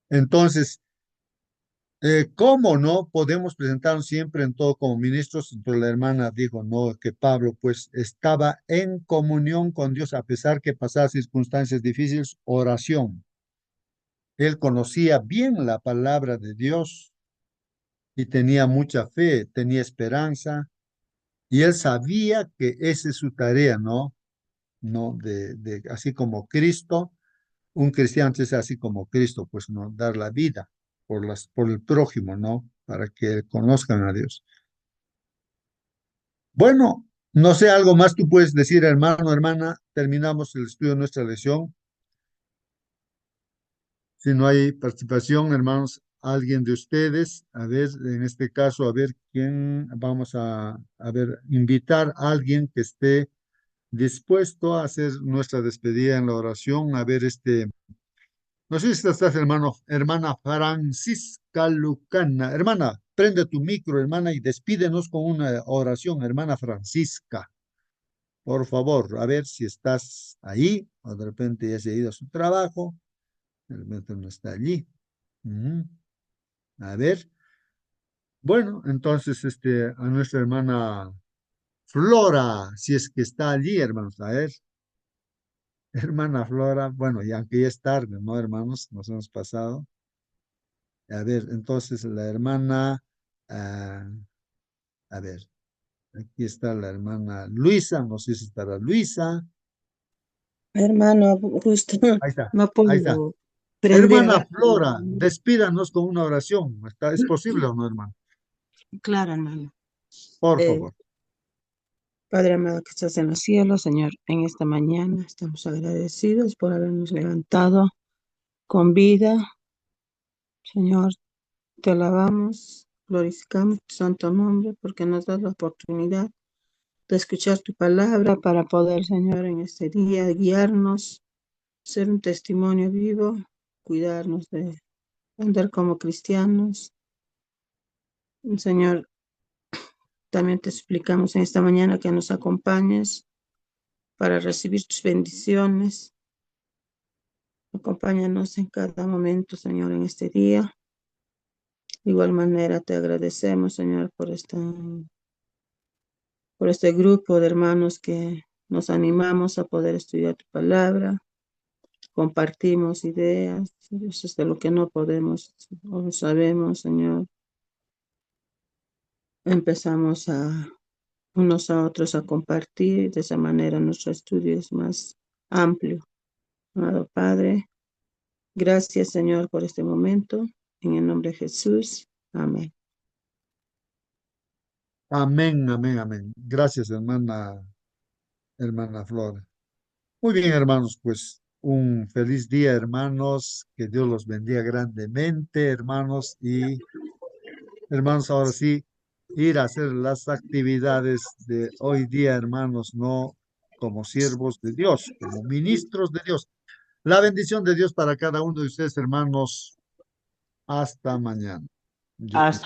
Entonces, ¿cómo no podemos presentarnos siempre en todo como ministros? Entonces la hermana dijo, no, que Pablo pues estaba en comunión con Dios a pesar que pasaba circunstancias difíciles, oración. Él conocía bien la palabra de Dios y tenía mucha fe, tenía esperanza, y él sabía que esa es su tarea, ¿no? ¿No? Así como Cristo, un cristiano es así como Cristo, pues, ¿no? Dar la vida por el prójimo, ¿no? Para que conozcan a Dios. Bueno, no sé, algo más tú puedes decir, hermano, hermana, terminamos el estudio de nuestra lección. Si no hay participación, hermanos, alguien de ustedes, a ver, en este caso, a ver quién, vamos a ver, invitar a alguien que esté dispuesto a hacer nuestra despedida en la oración. A ver, no sé si estás, hermano, hermana Francisca Lucana. Hermana, prende tu micro, hermana, y despídenos con una oración, hermana Francisca. Por favor, a ver si estás ahí, o de repente ya se ha ido a su trabajo, de repente no está allí. Ujú. A ver, bueno, entonces a nuestra hermana Flora, si es que está allí, hermanos, a ver, hermana Flora, bueno, y aunque ya es tarde, ¿no, hermanos? Nos hemos pasado. A ver, entonces la hermana, ah, a ver, Aquí está la hermana Luisa, no sé si estará Luisa. Hermano, justo Ahí está, no ahí está. puedo prender Hermana rápido. Flora, despídanos con una oración. ¿Es posible o no, hermano? Claro, hermano. Por Eh, favor. Padre amado que estás en los cielos, Señor, en esta mañana estamos agradecidos por habernos levantado con vida. Señor, te alabamos, glorificamos tu santo nombre porque nos das la oportunidad de escuchar tu palabra para poder, Señor, en este día guiarnos, ser un testimonio vivo, cuidarnos de andar como cristianos. Señor, también te suplicamos en esta mañana que nos acompañes para recibir tus bendiciones. Acompáñanos en cada momento, Señor, en este día. De igual manera te agradecemos, Señor, por este grupo de hermanos que nos animamos a poder estudiar tu palabra, compartimos ideas, eso es de lo que no podemos o no sabemos, Señor. Empezamos a unos a otros a compartir, de esa manera nuestro estudio es más amplio. Amado Padre, gracias, Señor, por este momento. En el nombre de Jesús. Amén. Amén, amén, amén. Gracias, hermana Flora. Muy bien, hermanos, pues un feliz día, hermanos. Que Dios los bendiga grandemente, hermanos. Y hermanos, ahora sí, ir a hacer las actividades de hoy día, hermanos, no como siervos de Dios, como ministros de Dios. La bendición de Dios para cada uno de ustedes, hermanos. Hasta mañana. Hasta